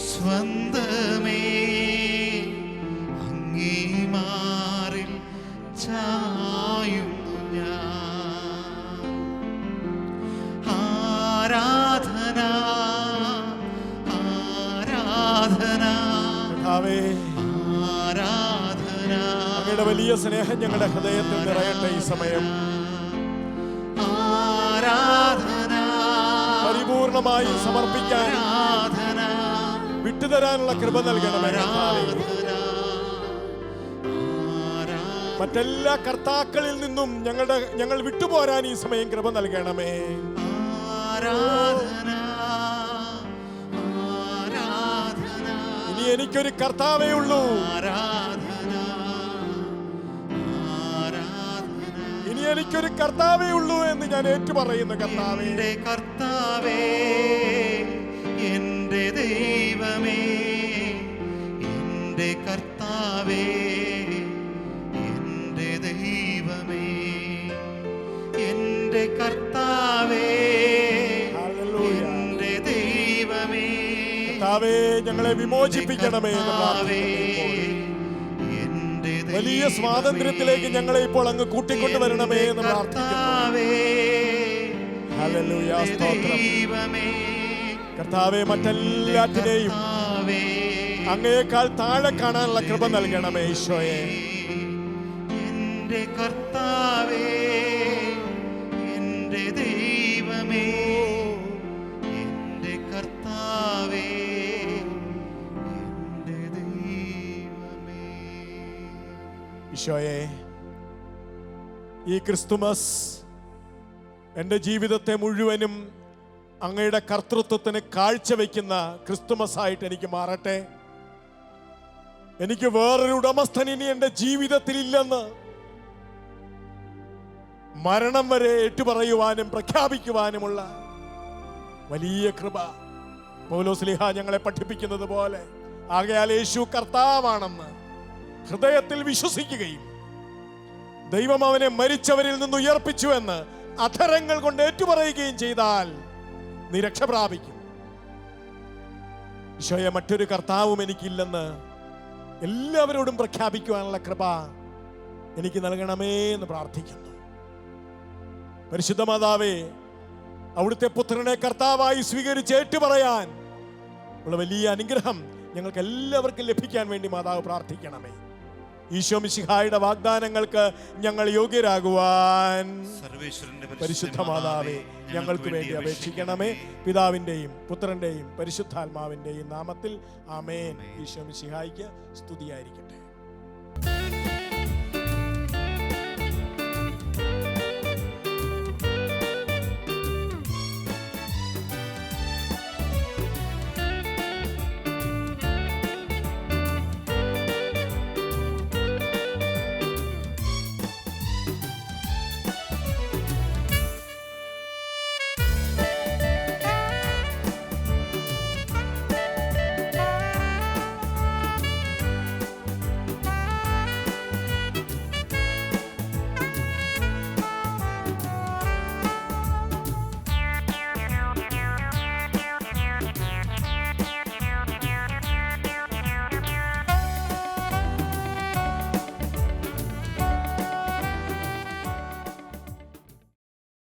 സ്വന്തമേ അങ്ങേ മാറിൽ ചായുന്നു ഞാൻ. ആരാധന ആരാധന കർത്താവേ, ആരാധന അങ്ങയുടെ വലിയ സ്നേഹം ഞങ്ങളുടെ ഹൃദയത്തിൽ നിറയട്ടെ. ഈ സമയം ആരാധന പരിപൂർണമായി സമർപ്പിക്കാൻ, ആരാധന വിട്ടുതരാനുള്ള കൃപ നൽകണമേ കർത്താവേ. മറ്റെല്ലാ കർത്താക്കളിൽ നിന്നും ഞങ്ങൾ വിട്ടുപോരാൻ ഈ സമയം കൃപ നൽകണമേ. ആരാധന ആരാധന ഇനി എനിക്കൊരു കർത്താവേ ഉള്ളൂ, ആരാധന ആരാധന ഇനി എനിക്കൊരു കർത്താവേ ഉള്ളൂ എന്ന് ഞാൻ ഏറ്റുപറയുന്നു. കർത്താവേ, എൻ്റെ കർത്താവേ എൻ്റെ ദൈവമേ, എൻ്റെ കർത്താവേ എൻ്റെ ദൈവമേ, എൻ്റെ കർത്താവേ ഹല്ലേലൂയ. എൻ്റെ ദൈവമേ, കർത്താവേ, ഞങ്ങളെ വിമോചിപ്പിക്കണമേ എന്ന് പ്രാർത്ഥിക്കുന്നു. ഇപ്പോൾ എൻ്റെ വലിയ സ്വാതന്ത്ര്യത്തിലേക്ക് ഞങ്ങളെ ഇപ്പോൾ അങ്ങ് കൂട്ടിക്കൊണ്ടുവരണമേ എന്ന് പ്രാർത്ഥിക്കുന്നു. ഹല്ലേലൂയ, സ്തോത്രം. കർത്താവേ, മറ്റെല്ലാറ്റിനെയും അങ്ങയേക്കാൾ താഴെ കാണാനുള്ള കൃപ നൽകണമേ ഈശോയെ. എൻ്റെ കർത്താവേ എൻ്റെ ദൈവമേ, എൻ്റെ കർത്താവേ എൻ്റെ ദൈവമേ. ഈശോയെ, ഈ ക്രിസ്തുമസ് എൻ്റെ ജീവിതത്തെ മുഴുവനും അങ്ങയുടെ കർത്തൃത്വത്തിന് കാഴ്ചവെക്കുന്ന ക്രിസ്തുമസ് ആയിട്ട് എനിക്ക് മാറട്ടെ. എനിക്ക് വേറൊരു ഉടമസ്ഥൻ ഇനി എൻ്റെ ജീവിതത്തിൽ ഇല്ലെന്ന് മരണം വരെ ഏറ്റുപറയുവാനും പ്രഖ്യാപിക്കുവാനുമുള്ള വലിയ കൃപ പൗലോസ്ലീഹ ഞങ്ങളെ പഠിപ്പിക്കുന്നത് പോലെ, ആകയാൽ യേശു കർത്താവാണെന്ന് ഹൃദയത്തിൽ വിശ്വസിക്കുകയും ദൈവം അവനെ മരിച്ചവരിൽ നിന്ന് ഉയർപ്പിച്ചു എന്ന് അധരങ്ങൾ കൊണ്ട് ഏറ്റുപറയുകയും ചെയ്താൽ നീ രക്ഷ പ്രാപിക്കും. ഈശോയെ, മറ്റൊരു കർത്താവും എനിക്കില്ലെന്ന് എല്ലാവരോടും പ്രഖ്യാപിക്കുവാനുള്ള കൃപ എനിക്ക് നൽകണമേ എന്ന് പ്രാർത്ഥിക്കുന്നു. പരിശുദ്ധ മാതാവേ, അവിടുത്തെ പുത്രനെ കർത്താവായി സ്വീകരിച്ച് ഏറ്റുപറയാൻ ഉള്ള വലിയ അനുഗ്രഹം ഞങ്ങൾക്ക് എല്ലാവർക്കും ലഭിക്കാൻ വേണ്ടി മാതാവ് പ്രാർത്ഥിക്കണമേ. ഈശോ മിശിഹായുടെ വാഗ്ദാനങ്ങൾക്ക് ഞങ്ങൾ യോഗ്യരാകുവാൻ പരിശുദ്ധ മാതാവേ ഞങ്ങൾക്ക് വേണ്ടി അപേക്ഷിക്കണമേ. പിതാവിൻ്റെയും പുത്രൻ്റെയും പരിശുദ്ധാത്മാവിൻ്റെയും നാമത്തിൽ ആമേൻ. ഈശോ മിശിഹായ്ക്ക് സ്തുതിയായിരിക്കട്ടെ.